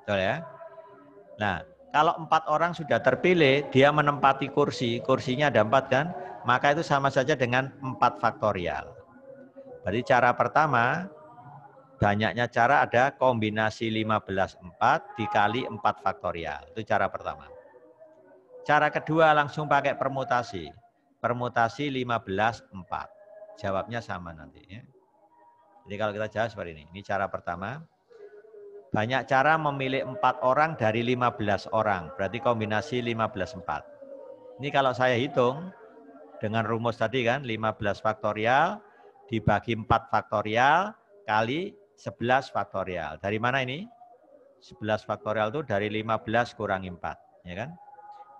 Betul ya? Nah, kalau 4 orang sudah terpilih, dia menempati kursi, kursinya ada 4 kan? Maka itu sama saja dengan 4 faktorial. Berarti cara pertama, banyaknya cara ada kombinasi 15 4 dikali 4 faktorial. Itu cara pertama. Cara kedua langsung pakai permutasi. Permutasi 15 4. Jawabnya sama nanti ya. Jadi kalau kita jawab seperti ini. Ini cara pertama. Banyak cara memilih 4 orang dari 15 orang. Berarti kombinasi 15 4. Ini kalau saya hitung dengan rumus tadi kan 15 faktorial dibagi 4 faktorial kali 11 faktorial. Dari mana ini? 11 faktorial itu dari 15 kurangi 4. Ya kan?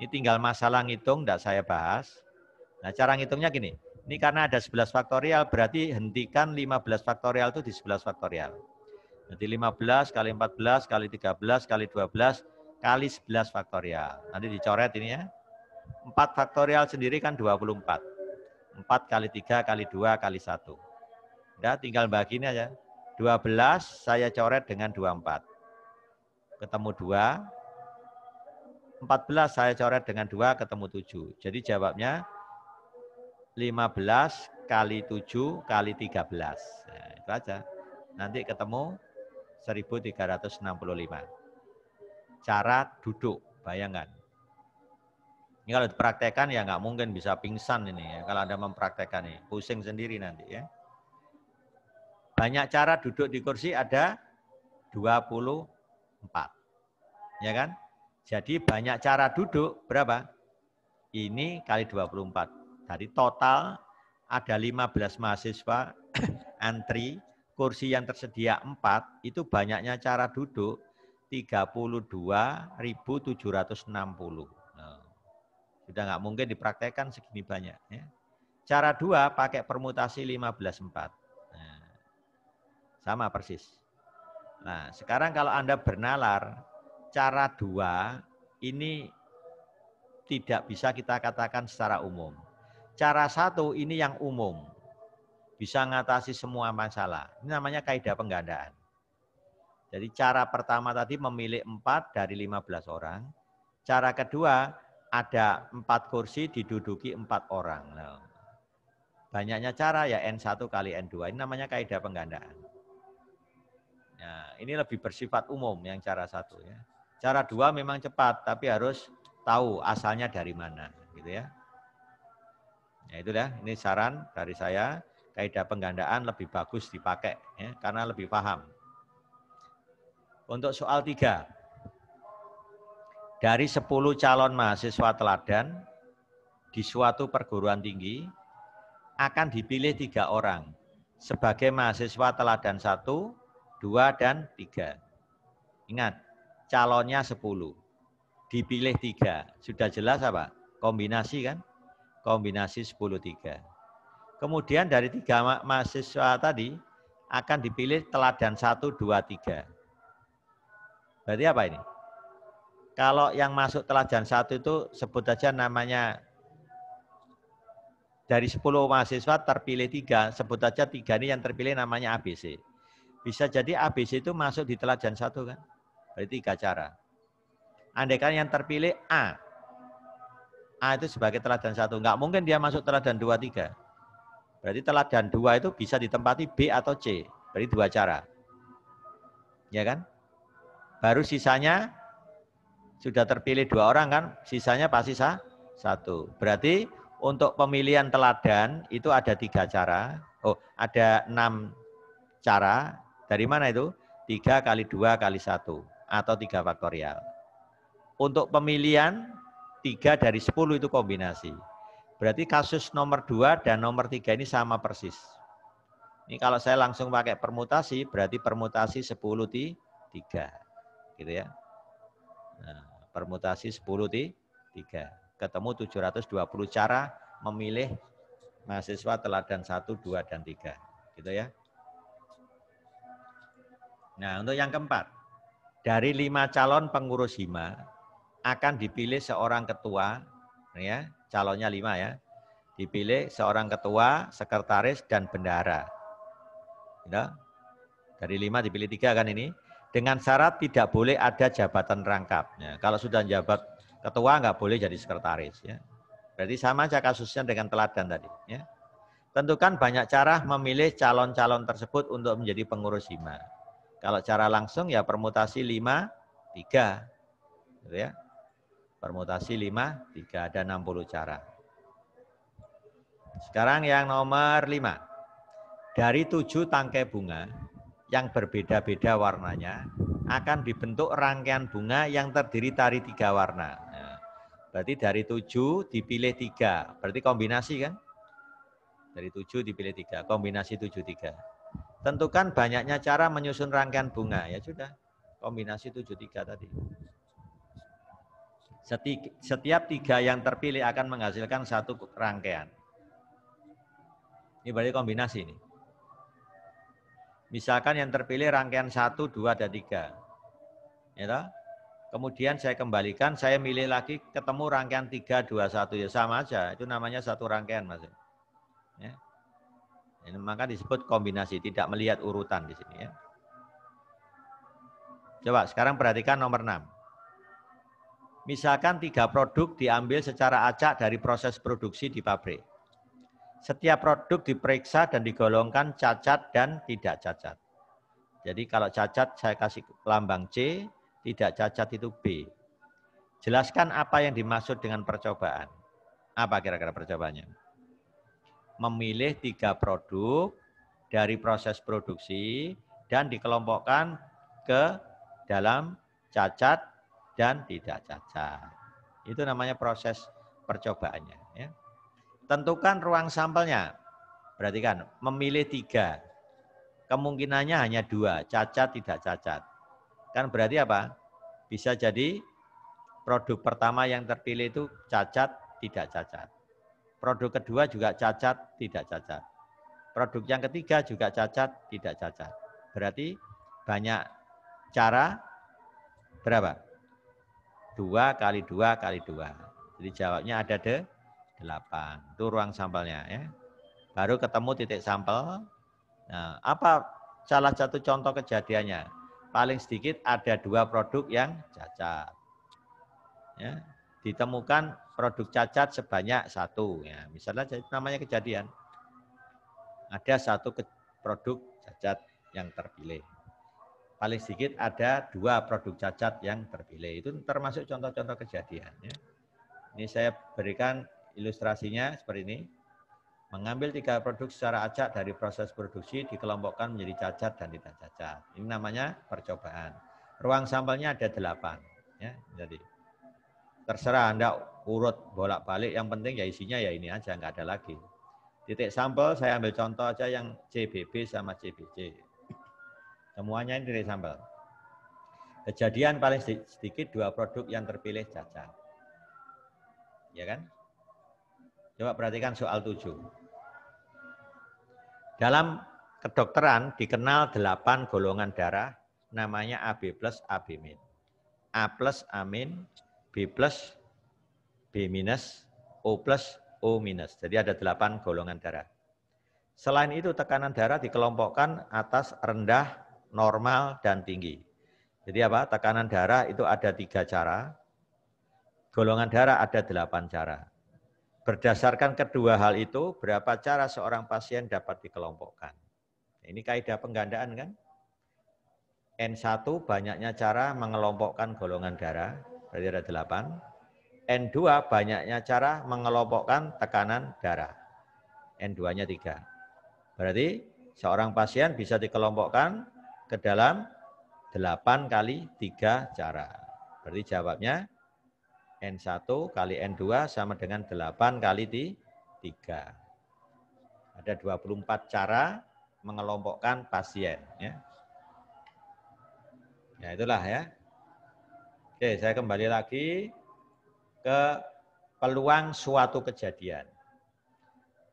Ini tinggal masalah ngitung, tidak saya bahas. Nah cara ngitungnya gini. Ini karena ada 11 faktorial, berarti hentikan 15 faktorial itu di 11 faktorial. Jadi 15 kali 14 kali 13 kali 12 kali 11 faktorial. Nanti dicoret ini ya. 4 faktorial sendiri kan 24. 4 kali 3 kali 2 kali 1. Udah tinggal bagi ini aja. 12 saya coret dengan 24. Ketemu 2. 14 saya coret dengan 2 ketemu 7. Jadi jawabnya 15 kali 7 kali 13. Nah, itu aja. Nanti ketemu 1365. Cara duduk, bayangkan. Ini kalau dipraktekkan ya nggak mungkin bisa pingsan ini ya. Kalau Anda mempraktekkan ini, pusing sendiri nanti ya. Banyak cara duduk di kursi ada 24. Ya kan? Jadi banyak cara duduk berapa? Ini kali 24. Jadi total ada 15 mahasiswa antri, kursi yang tersedia 4, itu banyaknya cara duduk 32.760. Nah, sudah nggak mungkin dipraktekkan segini banyak. Ya. Cara 2 pakai permutasi 15/4. Nah, sama persis. Nah, sekarang kalau Anda bernalar, cara 2 ini tidak bisa kita katakan secara umum. Cara 1 ini yang umum. Bisa mengatasi semua masalah. Ini namanya kaidah penggandaan. Jadi cara pertama tadi memilih 4 dari 15 orang. Cara kedua ada 4 kursi diduduki 4 orang. Nah, banyaknya cara ya N1 kali N2. Ini namanya kaidah penggandaan. Nah, ini lebih bersifat umum yang cara 1 ya. Cara 2 memang cepat tapi harus tahu asalnya dari mana gitu ya. Ya itulah, ini saran dari saya, kaidah penggandaan lebih bagus dipakai ya, karena lebih paham. Untuk soal 3, dari 10 calon mahasiswa teladan di suatu perguruan tinggi akan dipilih 3 orang sebagai mahasiswa teladan 1, 2, dan 3. Ingat, calonnya 10, dipilih 3. Sudah jelas apa? Kombinasi kan? Kombinasi 10-3. Kemudian dari 3 mahasiswa tadi akan dipilih teladan 1, 2, 3. Berarti apa ini? Kalau yang masuk teladan 1 itu sebut saja namanya, dari 10 mahasiswa terpilih 3, sebut saja 3 ini yang terpilih namanya ABC. Bisa jadi ABC itu masuk di teladan 1 kan? Berarti 3 cara. Andaikan yang terpilih A itu sebagai teladan 1. Enggak mungkin dia masuk teladan 2, 3. Berarti teladan 2 itu bisa ditempati B atau C. Berarti 2 cara. Ya kan? Baru sisanya sudah terpilih 2 orang kan, sisanya pasti 1. Berarti untuk pemilihan teladan itu ada 3 cara. Oh, ada 6 cara. Dari mana itu? 3 kali 2 kali 1 atau 3 faktorial. Untuk pemilihan 3 dari 10 itu kombinasi. Berarti kasus nomor 2 dan nomor 3 ini sama persis. Ini kalau saya langsung pakai permutasi, berarti permutasi 10-3. Gitu ya. Nah, permutasi 10-3. Ketemu 720 cara memilih mahasiswa teladan 1, 2, dan 3. Gitu ya. Nah, untuk yang keempat. Dari 5 calon pengurus hima akan dipilih seorang ketua, ya, calonnya 5 ya. Dipilih seorang ketua, sekretaris, dan bendahara. Ya. Dari 5 dipilih 3 kan ini. Dengan syarat tidak boleh ada jabatan rangkap. Ya, kalau sudah jabat ketua nggak boleh jadi sekretaris. Ya. Berarti sama aja kasusnya dengan teladan tadi. Ya. Tentukan banyak cara memilih calon-calon tersebut untuk menjadi pengurus hima. Kalau cara langsung ya permutasi 5-3. Gitu ya. Permutasi 5-3, ada 60 cara. Sekarang yang nomor 5. Dari 7 tangkai bunga yang berbeda-beda warnanya akan dibentuk rangkaian bunga yang terdiri dari 3 warna. Nah, berarti dari 7 dipilih 3. Berarti kombinasi kan? Dari 7 dipilih 3. Kombinasi 7-3. Tentukan banyaknya cara menyusun rangkaian bunga. Ya sudah. Kombinasi 7-3 tadi. Setiap 3 yang terpilih akan menghasilkan 1 rangkaian. Ini berarti kombinasi ini. Misalkan yang terpilih rangkaian 1, 2, dan 3. Ya toh? Kemudian saya kembalikan, saya milih lagi ketemu rangkaian 3, 2, 1. Ya sama aja, itu namanya satu rangkaian, Mas. Ya. Ini maka disebut kombinasi, tidak melihat urutan di sini. Ya. Coba sekarang perhatikan nomor 6. Misalkan 3 produk diambil secara acak dari proses produksi di pabrik. Setiap produk diperiksa dan digolongkan cacat dan tidak cacat. Jadi kalau cacat saya kasih lambang C, tidak cacat itu B. Jelaskan apa yang dimaksud dengan percobaan. Apa kira-kira percobaannya? Memilih 3 produk dari proses produksi dan dikelompokkan ke dalam cacat dan tidak cacat. Itu namanya proses percobaannya. Ya. Tentukan ruang sampelnya. Perhatikan, memilih 3. Kemungkinannya hanya 2, cacat tidak cacat. Kan berarti apa? Bisa jadi produk pertama yang terpilih itu cacat tidak cacat. Produk kedua juga cacat tidak cacat. Produk yang ketiga juga cacat tidak cacat. Berarti banyak cara berapa? 2 kali 2 kali 2. Jadi jawabnya ada 8. Itu ruang sampelnya ya. Baru ketemu titik sampel. Nah, apa salah satu contoh kejadiannya? Paling sedikit ada 2 produk yang cacat. Ya, ditemukan produk cacat sebanyak 1. Ya, misalnya namanya kejadian. Ada 1 produk cacat yang terpilih. Paling sedikit ada 2 produk cacat yang terpilih. Itu termasuk contoh-contoh kejadian. Ya. Ini saya berikan ilustrasinya seperti ini. Mengambil 3 produk secara acak dari proses produksi dikelompokkan menjadi cacat dan tidak cacat. Ini namanya percobaan. Ruang sampelnya ada 8. Ya, jadi terserah Anda urut bolak-balik. Yang penting ya isinya ya ini aja, nggak ada lagi. Titik sampel saya ambil contoh aja yang CBB sama CBC. Semuanya ini titik sampel. Kejadian paling sedikit 2 produk yang terpilih cacat. Ya kan? Coba perhatikan soal 7. Dalam kedokteran dikenal 8 golongan darah, namanya AB plus, AB min. A plus, A min, B plus, B minus, O plus, O minus. Jadi ada 8 golongan darah. Selain itu tekanan darah dikelompokkan atas rendah, normal, dan tinggi. Jadi apa? Tekanan darah itu ada 3 cara. Golongan darah ada 8 cara. Berdasarkan kedua hal itu, berapa cara seorang pasien dapat dikelompokkan? Ini kaidah penggandaan kan? N1 banyaknya cara mengelompokkan golongan darah, berarti ada 8. N2 banyaknya cara mengelompokkan tekanan darah. N2-nya 3. Berarti seorang pasien bisa dikelompokkan ke dalam 8 kali 3 cara. Berarti jawabnya N1 kali N2 sama dengan 8 kali 3. Ada 24 cara mengelompokkan pasien. Ya. Ya itulah ya. Oke, saya kembali lagi ke peluang suatu kejadian.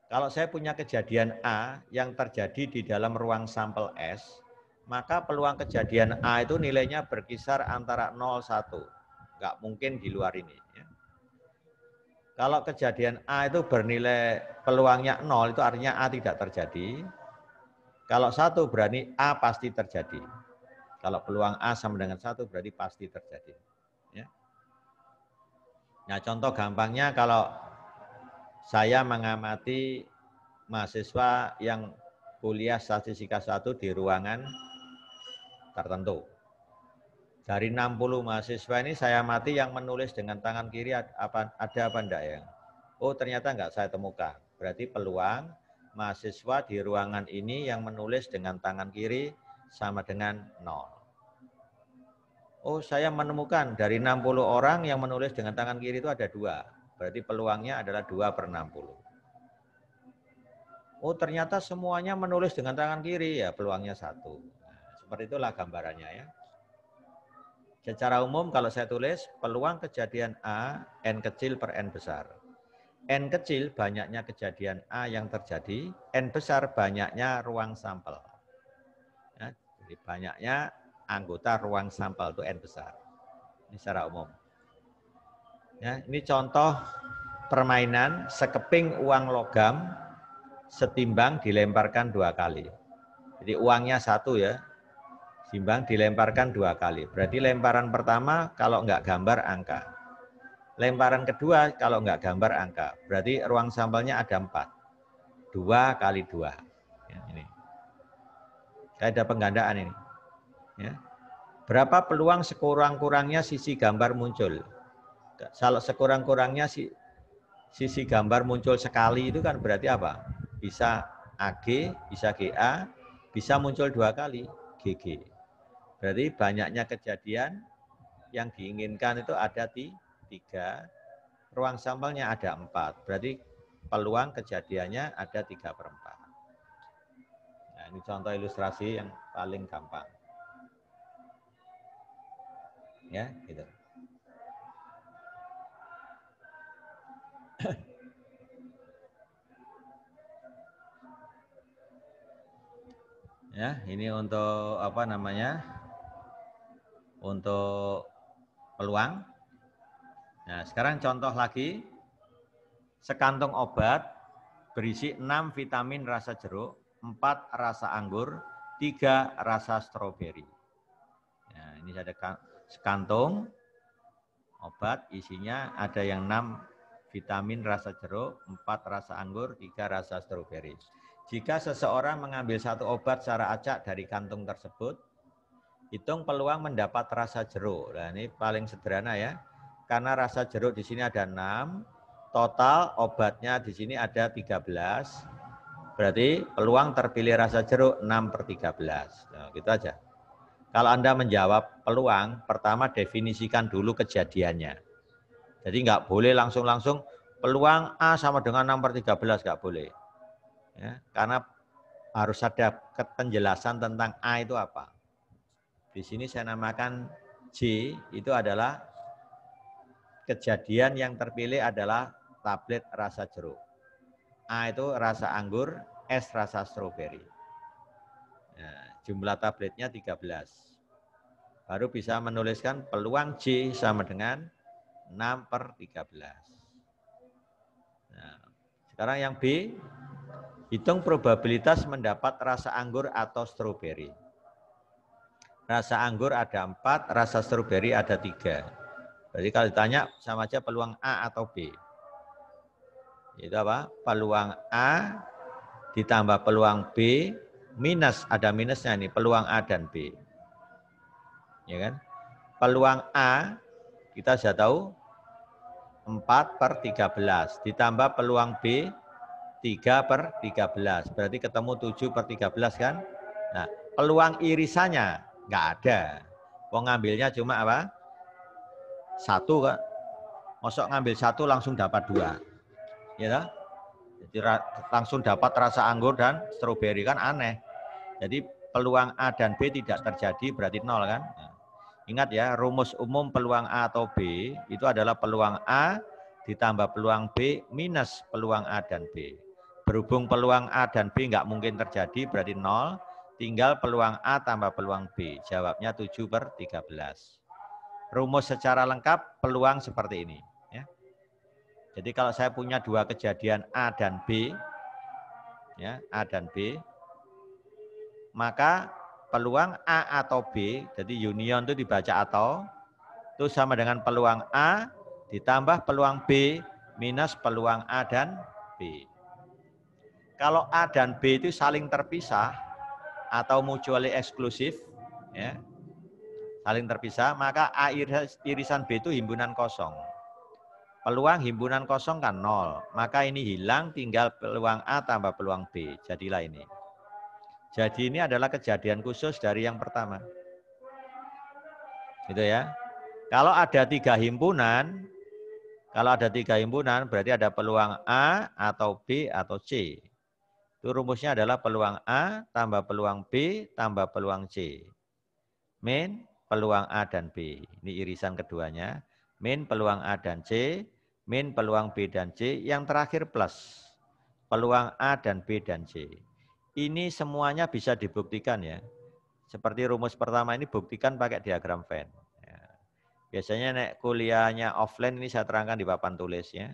Kalau saya punya kejadian A yang terjadi di dalam ruang sampel S, maka peluang kejadian A itu nilainya berkisar antara 0, 1. Nggak mungkin di luar ini. Ya. Kalau kejadian A itu bernilai peluangnya 0, itu artinya A tidak terjadi. Kalau 1 berarti A pasti terjadi. Kalau peluang A sama dengan 1 berarti pasti terjadi. Ya. Nah contoh gampangnya kalau saya mengamati mahasiswa yang kuliah statistika 1 di ruangan tertentu. Dari 60 mahasiswa ini saya amati yang menulis dengan tangan kiri ada apa enggak ya? Oh ternyata enggak saya temukan. Berarti peluang mahasiswa di ruangan ini yang menulis dengan tangan kiri sama dengan 0. Oh saya menemukan dari 60 orang yang menulis dengan tangan kiri itu ada 2. Berarti peluangnya adalah 2/60. Oh ternyata semuanya menulis dengan tangan kiri ya peluangnya 1. Nah, seperti itulah gambarannya ya. Secara umum kalau saya tulis peluang kejadian A, N kecil per N besar. N kecil banyaknya kejadian A yang terjadi, N besar banyaknya ruang sampel. Ya, jadi banyaknya anggota ruang sampel itu N besar. Ini secara umum. Ya, ini contoh permainan sekeping uang logam setimbang dilemparkan 2 kali. Jadi uangnya 1 ya, timbang dilemparkan 2 kali. Berarti lemparan pertama kalau enggak gambar angka. Lemparan kedua kalau enggak gambar angka. Berarti ruang sampelnya ada 4. 2 kali 2. Ya, ini. Kaidah penggandaan ini. Ya. Berapa peluang sekurang-kurangnya sisi gambar muncul? Kalau sekurang-kurangnya sisi gambar muncul sekali itu kan berarti apa? Bisa AG, bisa GA, bisa muncul 2 kali GG. Berarti banyaknya kejadian yang diinginkan itu ada 3, ruang sampelnya ada 4. Berarti peluang kejadiannya ada 3/4. Nah, ini contoh ilustrasi yang paling gampang. Ya, gitu. Ya, ini untuk apa namanya? Untuk peluang. Nah, sekarang contoh lagi. Sekantong obat berisi 6 vitamin rasa jeruk, 4 rasa anggur, 3 rasa stroberi. Nah, ini ada sekantong obat isinya ada yang 6 vitamin rasa jeruk, 4 rasa anggur, 3 rasa stroberi. Jika seseorang mengambil 1 obat secara acak dari kantung tersebut, hitung peluang mendapat rasa jeruk. Nah, ini paling sederhana ya. Karena rasa jeruk di sini ada 6, total obatnya di sini ada 13. Berarti peluang terpilih rasa jeruk 6/13. Nah, gitu aja. Kalau Anda menjawab peluang, pertama definisikan dulu kejadiannya. Jadi nggak boleh langsung-langsung peluang A sama dengan 6/13, nggak boleh. Ya, karena harus ada penjelasan tentang A itu apa. Di sini saya namakan J, itu adalah kejadian yang terpilih adalah tablet rasa jeruk. A itu rasa anggur, S rasa stroberi. Nah, jumlah tabletnya 13. Baru bisa menuliskan peluang J sama dengan 6/13. Nah, sekarang yang B, hitung probabilitas mendapat rasa anggur atau stroberi. Rasa anggur ada 4, rasa stroberi ada 3. Berarti kalau ditanya sama aja peluang A atau B. Itu apa? Peluang A ditambah peluang B minus, ada minusnya nih, peluang A dan B. Ya kan? Peluang A kita sudah tahu 4/13 ditambah peluang B 3/13. Berarti ketemu 7/13 kan? Nah, peluang irisannya nggak ada. Mau ngambilnya cuma apa? 1 kan? Mosok ngambil 1 langsung dapat 2. Ya, jadi langsung dapat rasa anggur dan stroberi kan aneh. Jadi peluang A dan B tidak terjadi berarti 0 kan? Nah, ingat ya, rumus umum peluang A atau B itu adalah peluang A ditambah peluang B minus peluang A dan B. Berhubung peluang A dan B nggak mungkin terjadi berarti 0, tinggal peluang A tambah peluang B. Jawabnya 7/13. Rumus secara lengkap peluang seperti ini. Ya. Jadi kalau saya punya 2 kejadian A dan B, ya, A dan B, maka peluang A atau B, jadi union itu dibaca atau, itu sama dengan peluang A ditambah peluang B minus peluang A dan B. Kalau A dan B itu saling terpisah atau mutually eksklusif, ya, saling terpisah, maka A irisan B itu himpunan kosong. Peluang himpunan kosong kan 0, maka ini hilang, tinggal peluang A tambah peluang B, jadilah ini. Jadi ini adalah kejadian khusus dari yang pertama. Gitu ya. Kalau ada 3 himpunan, berarti ada peluang A atau B atau C. Itu rumusnya adalah peluang A tambah peluang B tambah peluang C. Min peluang A dan B. Ini irisan keduanya. Min peluang A dan C min peluang B dan C, yang terakhir plus peluang A dan B dan C. Ini semuanya bisa dibuktikan ya. Seperti rumus pertama ini buktikan pakai diagram Venn. Ya. Biasanya nek kuliahnya offline ini saya terangkan di papan tulis ya,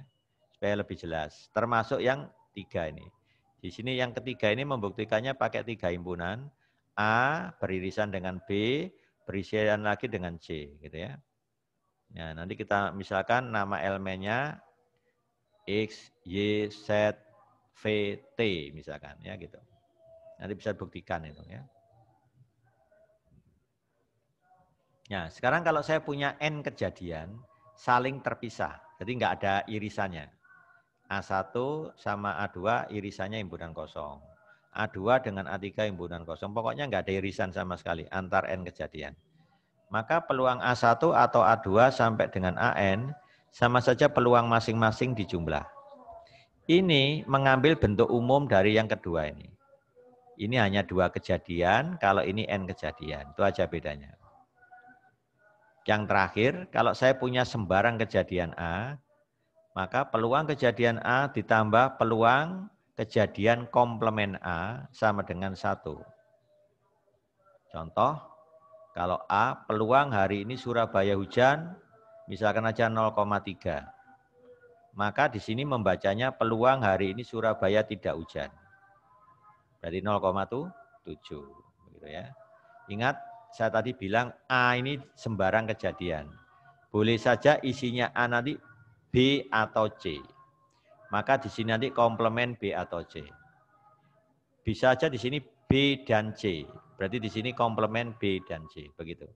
supaya lebih jelas. Termasuk yang 3 ini. Di sini yang ketiga ini membuktikannya pakai 3 himpunan. A beririsan dengan B, beririsan lagi dengan C, gitu ya. Ya, nanti kita misalkan nama elemennya X, Y, Z, V, T misalkan ya gitu. Nanti bisa buktikan itu ya. Nah, sekarang kalau saya punya N kejadian saling terpisah, jadi nggak ada irisannya. A1 sama A2 irisannya himpunan kosong. A2 dengan A3 himpunan kosong. Pokoknya nggak ada irisan sama sekali antar N kejadian. Maka peluang A1 atau A2 sampai dengan AN sama saja peluang masing-masing dijumlah. Ini mengambil bentuk umum dari yang kedua ini. Ini hanya 2 kejadian, kalau ini N kejadian. Itu aja bedanya. Yang terakhir, kalau saya punya sembarang kejadian A, maka peluang kejadian A ditambah peluang kejadian komplement A sama dengan 1. Contoh, kalau A peluang hari ini Surabaya hujan, misalkan aja 0,3. Maka di sini membacanya peluang hari ini Surabaya tidak hujan. Berarti 0,7. Gitu ya. Ingat, saya tadi bilang A ini sembarang kejadian. Boleh saja isinya A nanti B atau C. Maka di sini nanti komplement B atau C. Bisa aja di sini B dan C. Berarti di sini komplement B dan C. Begitu.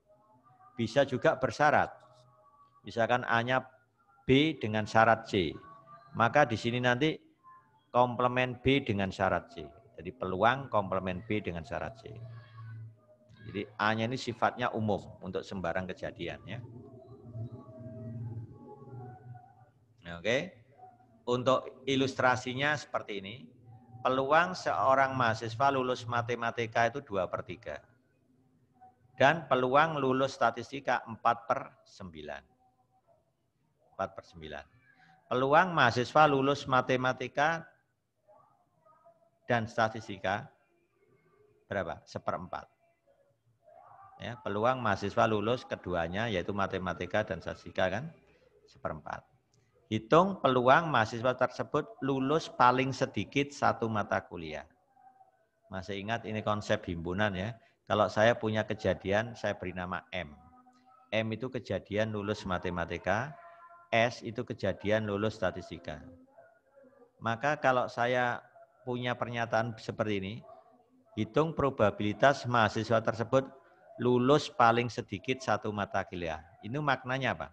Bisa juga bersyarat. Misalkan A-nya B dengan syarat C. Maka di sini nanti komplement B dengan syarat C. Jadi peluang komplement B dengan syarat C. Jadi A-nya ini sifatnya umum untuk sembarang kejadian ya. Oke. Untuk ilustrasinya seperti ini. Peluang seorang mahasiswa lulus matematika itu 2/3. Dan peluang lulus statistika 4/9. 4/9. Peluang mahasiswa lulus matematika dan statistika berapa? 1/4. Ya, peluang mahasiswa lulus keduanya yaitu matematika dan statistika kan 1/4. Hitung peluang mahasiswa tersebut lulus paling sedikit 1 mata kuliah. Masih ingat ini konsep himpunan ya. Kalau saya punya kejadian saya beri nama M. M itu kejadian lulus matematika, S itu kejadian lulus statistika. Maka kalau saya punya pernyataan seperti ini, hitung probabilitas mahasiswa tersebut lulus paling sedikit 1 mata kuliah. Ini maknanya apa?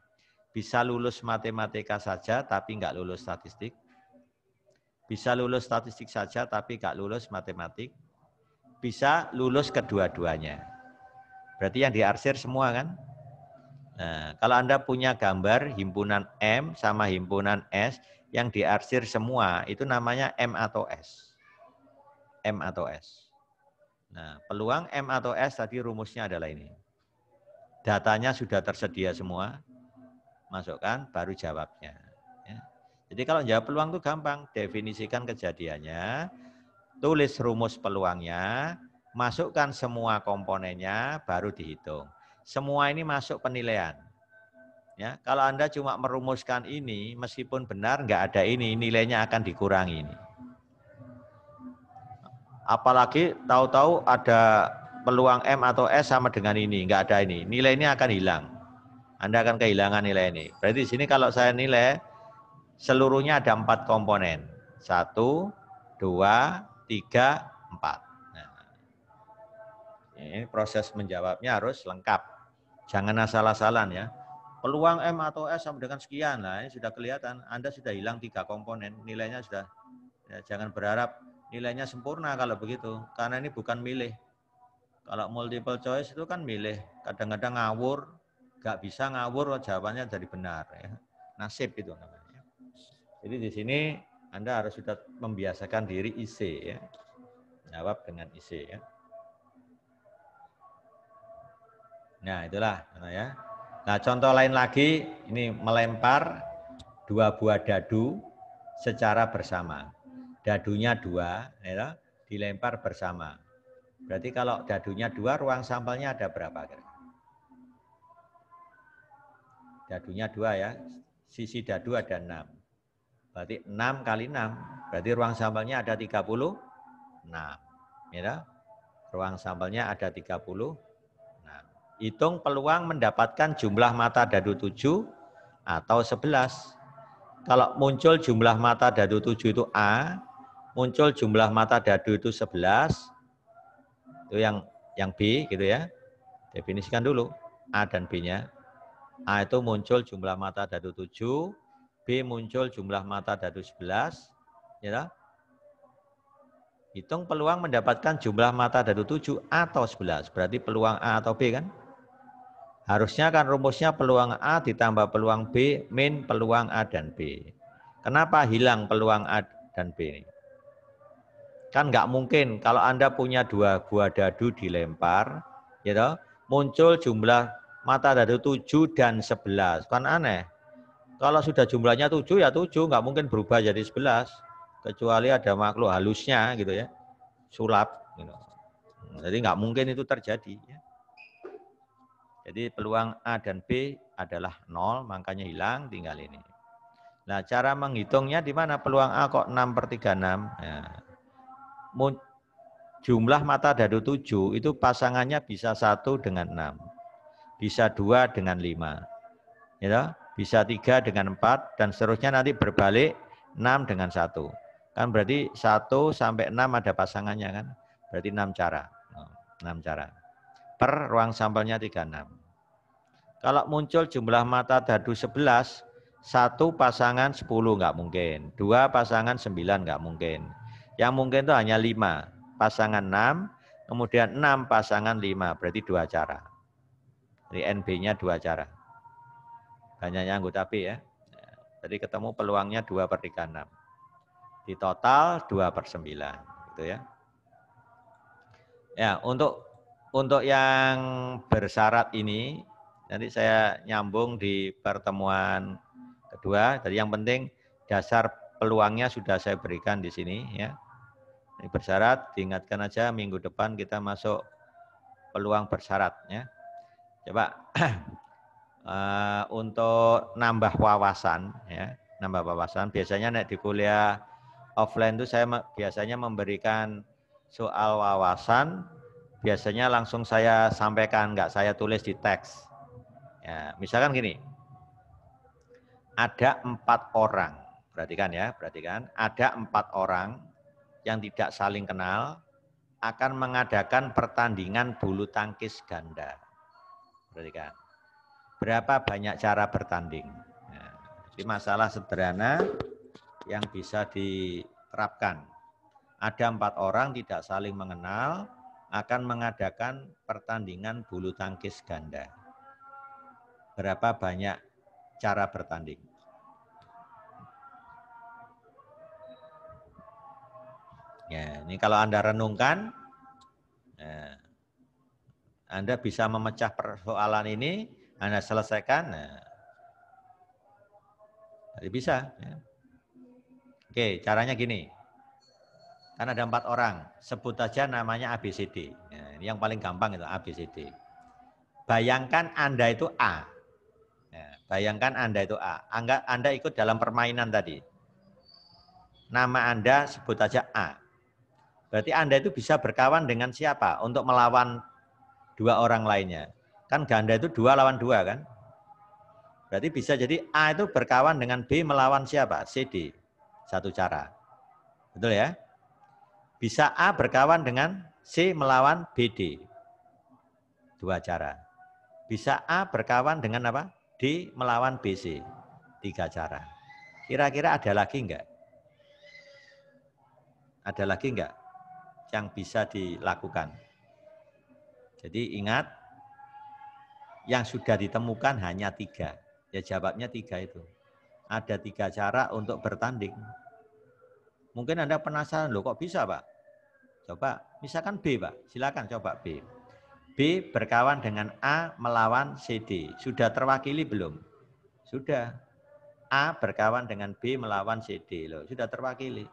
Bisa lulus matematika saja tapi enggak lulus statistik. Bisa lulus statistik saja tapi enggak lulus matematik. Bisa lulus kedua-duanya. Berarti yang diarsir semua kan? Nah, kalau Anda punya gambar himpunan M sama himpunan S yang diarsir semua, itu namanya M atau S. M atau S. Nah, peluang M atau S tadi rumusnya adalah ini. Datanya sudah tersedia semua, masukkan, baru jawabnya. Ya. Jadi kalau jawab peluang itu gampang, definisikan kejadiannya, tulis rumus peluangnya, masukkan semua komponennya, baru dihitung. Semua ini masuk penilaian. Ya, kalau Anda cuma merumuskan ini, meskipun benar nggak ada ini, nilainya akan dikurangi ini. Apalagi tahu-tahu ada peluang M atau S sama dengan ini, nggak ada ini, nilai ini akan hilang. Anda akan kehilangan nilai ini. Berarti di sini kalau saya nilai, seluruhnya ada 4 komponen. 1, 2, 3, 4. Nah, ini proses menjawabnya harus lengkap. Jangan asal-asalan ya. Peluang M atau S sama dengan sekian. Nah, ini sudah kelihatan. Anda sudah hilang 3 komponen. Nilainya sudah, ya, jangan berharap nilainya sempurna kalau begitu. Karena ini bukan milih. Kalau multiple choice itu kan milih. Kadang-kadang ngawur. Gak bisa ngawur, jawabannya jadi benar. Ya. Nasib itu namanya. Jadi di sini Anda harus sudah membiasakan diri IC. Ya. Jawab dengan IC. Ya. Nah itulah. Ya. Nah contoh lain lagi, ini melempar dua buah dadu secara bersama. Dadunya dua, ya, dilempar bersama. Berarti kalau dadunya dua, ruang sampelnya ada berapa? Dadunya dua ya, sisi dadu ada 6. Berarti 6 kali 6, berarti ruang sampelnya ada 36. Ya, ruang sampelnya ada 36. Hitung peluang mendapatkan jumlah mata dadu 7 atau 11. Kalau muncul jumlah mata dadu 7 itu A, muncul jumlah mata dadu itu 11, itu yang B gitu ya. Definisikan dulu A dan B-nya. A itu muncul jumlah mata dadu 7, B muncul jumlah mata dadu 11, ya. Hitung peluang mendapatkan jumlah mata dadu 7 atau 11. Berarti peluang A atau B kan? Harusnya kan rumusnya peluang A ditambah peluang B min peluang A dan B. Kenapa hilang peluang A dan B ini? Kan nggak mungkin kalau Anda punya dua buah dadu dilempar, gitu, muncul jumlah mata dadu 7 dan 11. Kan aneh. Kalau sudah jumlahnya 7 ya 7, nggak mungkin berubah jadi 11. Kecuali ada makhluk halusnya gitu ya, sulap. Gitu. Jadi nggak mungkin itu terjadi. Ya. Jadi peluang A dan B adalah 0, makanya hilang, tinggal ini. Nah, cara menghitungnya di mana? Peluang A kok 6/36. Ya. Jumlah mata dadu 7 itu pasangannya bisa 1 dengan 6. Bisa 2 dengan 5. Ya, bisa 3 dengan 4, dan seterusnya nanti berbalik 6 dengan 1. Kan berarti 1 sampai 6 ada pasangannya kan? Berarti 6 cara. 6 cara. Per ruang sampelnya 36. Kalau muncul jumlah mata dadu 11, 1 pasangan 10 nggak mungkin, 2 pasangan 9 nggak mungkin. Yang mungkin itu hanya 5, pasangan 6, kemudian 6 pasangan 5, berarti 2 cara. Jadi NB-nya 2 cara. Banyaknya anggota B ya. Jadi ketemu peluangnya 2/36. Di total 2/9, gitu ya. Ya, untuk yang bersyarat ini nanti saya nyambung di pertemuan kedua. Jadi yang penting dasar peluangnya sudah saya berikan di sini ya. Ini bersyarat, diingatkan aja minggu depan kita masuk peluang bersyarat ya. Coba untuk nambah wawasan ya, nambah wawasan. Biasanya nek di kuliah offline itu saya biasanya memberikan soal wawasan, biasanya langsung saya sampaikan, nggak saya tulis di teks. Ya, misalkan gini, ada 4 orang, perhatikan ya, perhatikan, ada 4 orang yang tidak saling kenal akan mengadakan pertandingan bulu tangkis ganda. Perhatikan, berapa banyak cara bertanding? Nah, ini masalah sederhana yang bisa diterapkan. Ada 4 orang tidak saling mengenal akan mengadakan pertandingan bulu tangkis ganda. Berapa banyak cara bertanding? Ya, ini kalau Anda renungkan, nah, Anda bisa memecah persoalan ini, Anda selesaikan, nah, jadi bisa. Ya. Oke, caranya gini, kan ada 4 orang, sebut aja namanya ABCD. Ya, ini yang paling gampang itu ABCD. Bayangkan Anda itu A. Ya, bayangkan Anda itu A. Anda ikut dalam permainan tadi. Nama Anda sebut aja A. Berarti Anda itu bisa berkawan dengan siapa untuk melawan 2 orang lainnya. Kan ganda itu 2 lawan 2 kan. Berarti bisa jadi A itu berkawan dengan B melawan siapa? CD. 1 cara. Betul ya? Bisa A berkawan dengan C melawan BD. 2 cara. Bisa A berkawan dengan apa? D melawan BC. 3 cara. Kira-kira ada lagi enggak? Ada lagi enggak yang bisa dilakukan? Jadi ingat, yang sudah ditemukan hanya 3. Ya jawabnya 3 itu. Ada 3 cara untuk bertanding. Mungkin Anda penasaran, loh kok bisa Pak? Coba, misalkan B Pak, silakan coba B. B berkawan dengan A melawan CD. Sudah terwakili belum? Sudah. A berkawan dengan B melawan CD. Loh, sudah terwakili.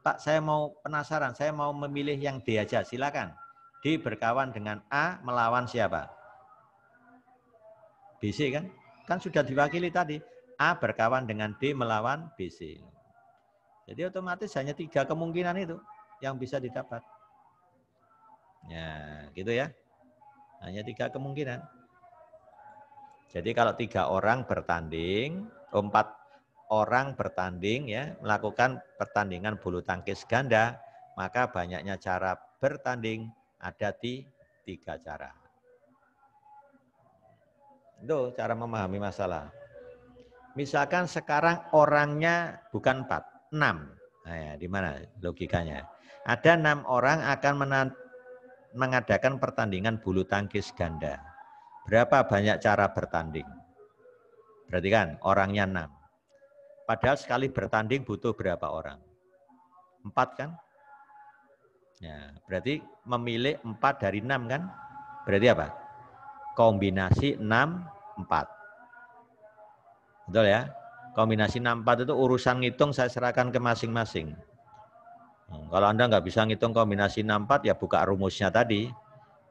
Pak, saya mau penasaran, saya mau memilih yang D aja, silakan. D berkawan dengan A melawan siapa? BC kan? Kan sudah diwakili tadi. A berkawan dengan D melawan BC. Jadi otomatis hanya 3 kemungkinan itu yang bisa didapat. Ya, gitu ya. Hanya 3 kemungkinan. Jadi kalau 3 orang bertanding, 4 orang bertanding ya, melakukan pertandingan bulu tangkis ganda, maka banyaknya cara bertanding ada di 3 cara. Itu cara memahami masalah. Misalkan sekarang orangnya bukan 4, 6. Nah, ya, di mana logikanya? Ada 6 orang akan mengadakan pertandingan bulu tangkis ganda. Berapa banyak cara bertanding? Berarti kan orangnya 6. Padahal sekali bertanding butuh berapa orang? 4 kan? Ya, berarti memilih 4 dari 6 kan? Berarti apa? Kombinasi 6, 4. Betul ya? Kombinasi 6, 4 itu urusan ngitung saya serahkan ke masing-masing. Kalau Anda nggak bisa ngitung kombinasi 6, 4, ya buka rumusnya tadi.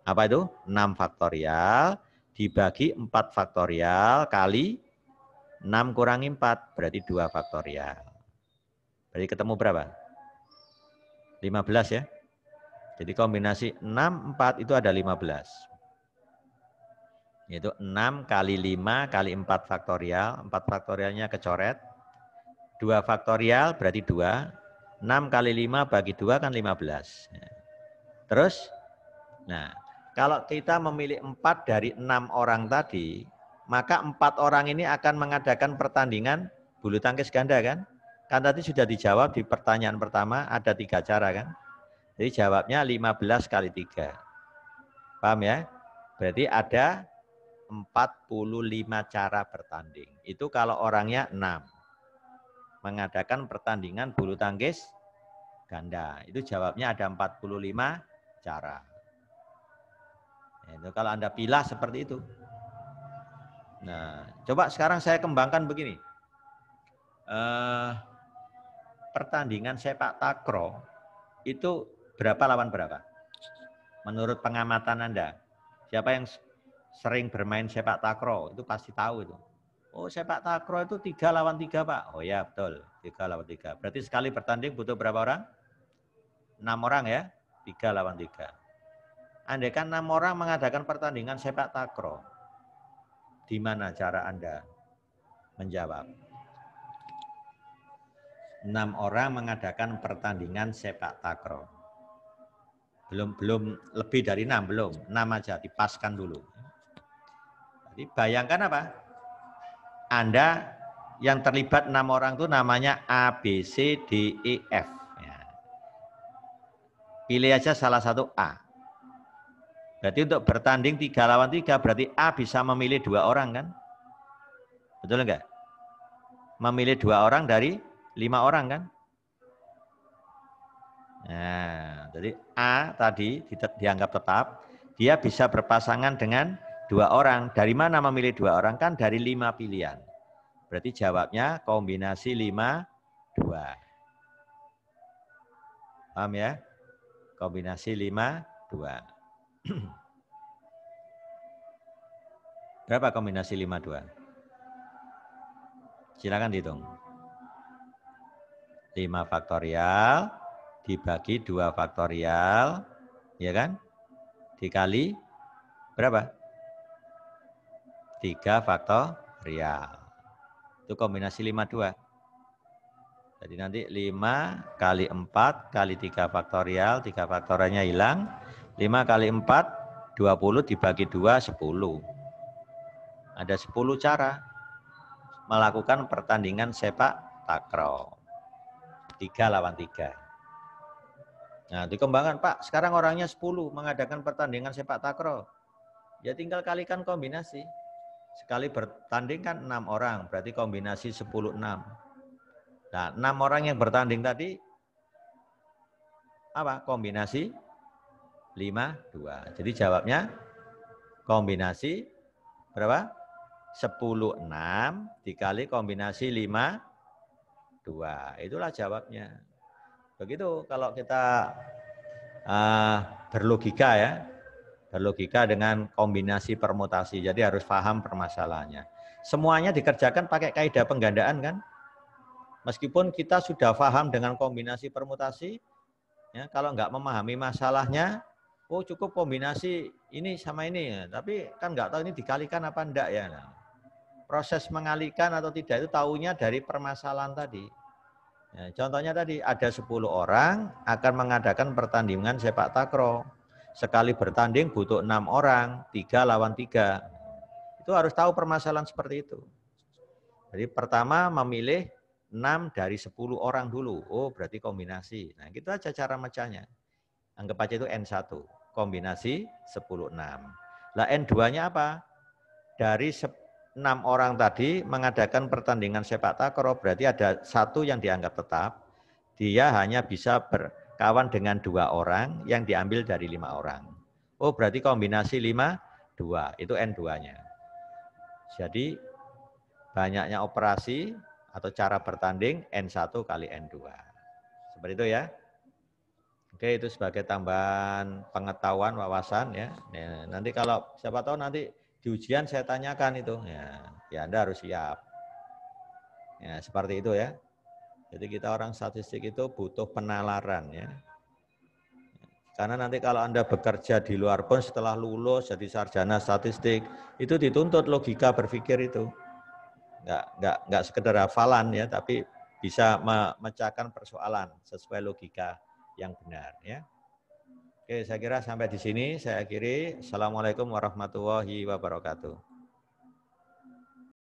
Apa itu? 6 faktorial dibagi 4 faktorial kali 6 kurangi 4, berarti 2 faktorial. Berarti ketemu berapa? 15 ya. Jadi kombinasi 6, 4 itu ada 15. Yaitu 6 kali 5 kali 4 faktorial. 4 faktorialnya kecoret. 2 faktorial berarti 2. 6 kali 5 bagi 2 kan 15. Terus, nah kalau kita memilih 4 dari 6 orang tadi, maka 4 orang ini akan mengadakan pertandingan bulu tangkis ganda kan? Kan tadi sudah dijawab di pertanyaan pertama ada 3 cara kan? Jadi jawabnya 15 kali 3. Paham ya? Berarti ada 45 cara bertanding. Itu kalau orangnya 6. Mengadakan pertandingan bulu tangkis ganda. Itu jawabnya ada 45 cara. Itu kalau Anda pilih seperti itu. Nah, coba sekarang saya kembangkan begini. Pertandingan sepak takraw itu berapa lawan berapa? Menurut pengamatan Anda, siapa yang sering bermain sepak takraw itu pasti tahu itu. Oh, sepak takraw itu 3 lawan 3, Pak. Oh ya, betul. 3 lawan 3. Berarti sekali bertanding butuh berapa orang? 6 orang ya. 3 lawan 3. Andai kan 6 orang mengadakan pertandingan sepak takraw, di mana cara Anda menjawab? 6 orang mengadakan pertandingan sepak takraw. Belum lebih dari 6, belum. 6 aja, dipaskan dulu. Jadi bayangkan apa? Anda yang terlibat 6 orang itu namanya A, B, C, D, E, F. Ya. Pilih aja salah satu A. Berarti untuk bertanding 3 lawan 3, berarti A bisa memilih 2 orang kan? Betul enggak? Memilih 2 orang dari 5 orang kan? Nah, jadi A tadi dianggap tetap, dia bisa berpasangan dengan 2 orang. Dari mana memilih 2 orang? Kan dari 5 pilihan. Berarti jawabnya kombinasi 5, 2. Paham ya? Kombinasi 5, 2. Berapa kombinasi 5, 2? Silakan dihitung. 5 faktorial dibagi 2 faktorial, ya kan? Dikali berapa? 3 faktorial. Itu kombinasi 5, 2. Jadi nanti 5 kali 4 kali 3 faktorial, 3 faktorialnya hilang. 5 kali 4, 20 dibagi 2, 10. Ada 10 cara melakukan pertandingan sepak takraw. 3 lawan 3. Nah, dikembangkan, Pak, sekarang orangnya 10 mengadakan pertandingan sepak takraw. Ya tinggal kalikan kombinasi. Sekali bertanding kan 6 orang, berarti kombinasi 10, 6. Nah, 6 orang yang bertanding tadi, apa? Kombinasi 5, 2. Jadi jawabnya kombinasi berapa? 10, 6 dikali kombinasi 5, 2. Itulah jawabnya. Begitu kalau kita berlogika ya. Berlogika dengan kombinasi permutasi. Jadi harus paham permasalahannya. Semuanya dikerjakan pakai kaidah penggandaan kan? Meskipun kita sudah paham dengan kombinasi permutasi, ya, kalau nggak memahami masalahnya, oh cukup kombinasi ini sama ini, ya, tapi kan nggak tahu ini dikalikan apa enggak ya. Nah, proses mengalikan atau tidak itu taunya dari permasalahan tadi. Ya, contohnya tadi ada 10 orang akan mengadakan pertandingan sepak takraw. Sekali bertanding butuh 6 orang, 3 lawan 3. Itu harus tahu permasalahan seperti itu. Jadi pertama memilih 6 dari 10 orang dulu. Oh berarti kombinasi. Nah gitu aja cara mecahnya. Anggap aja itu N1. Kombinasi 10, 6. Lah N2-nya apa? Dari 6 orang tadi mengadakan pertandingan sepak takraw, berarti ada satu yang dianggap tetap. Dia hanya bisa berkawan dengan 2 orang yang diambil dari 5 orang. Oh berarti kombinasi 5, 2. Itu N2-nya. Jadi banyaknya operasi atau cara bertanding N1 kali N2. Seperti itu ya. Oke, itu sebagai tambahan pengetahuan, wawasan ya. Nanti kalau siapa tahu nanti di ujian saya tanyakan itu. Ya Anda harus siap. Ya, seperti itu ya. Jadi kita orang statistik itu butuh penalaran ya. Karena nanti kalau Anda bekerja di luar pun setelah lulus jadi sarjana statistik, itu dituntut logika berpikir itu. Enggak sekedar hafalan ya, tapi bisa memecahkan persoalan sesuai logika yang benar ya. Oke, saya kira sampai di sini saya akhiri. Assalamualaikum warahmatullahi wabarakatuh.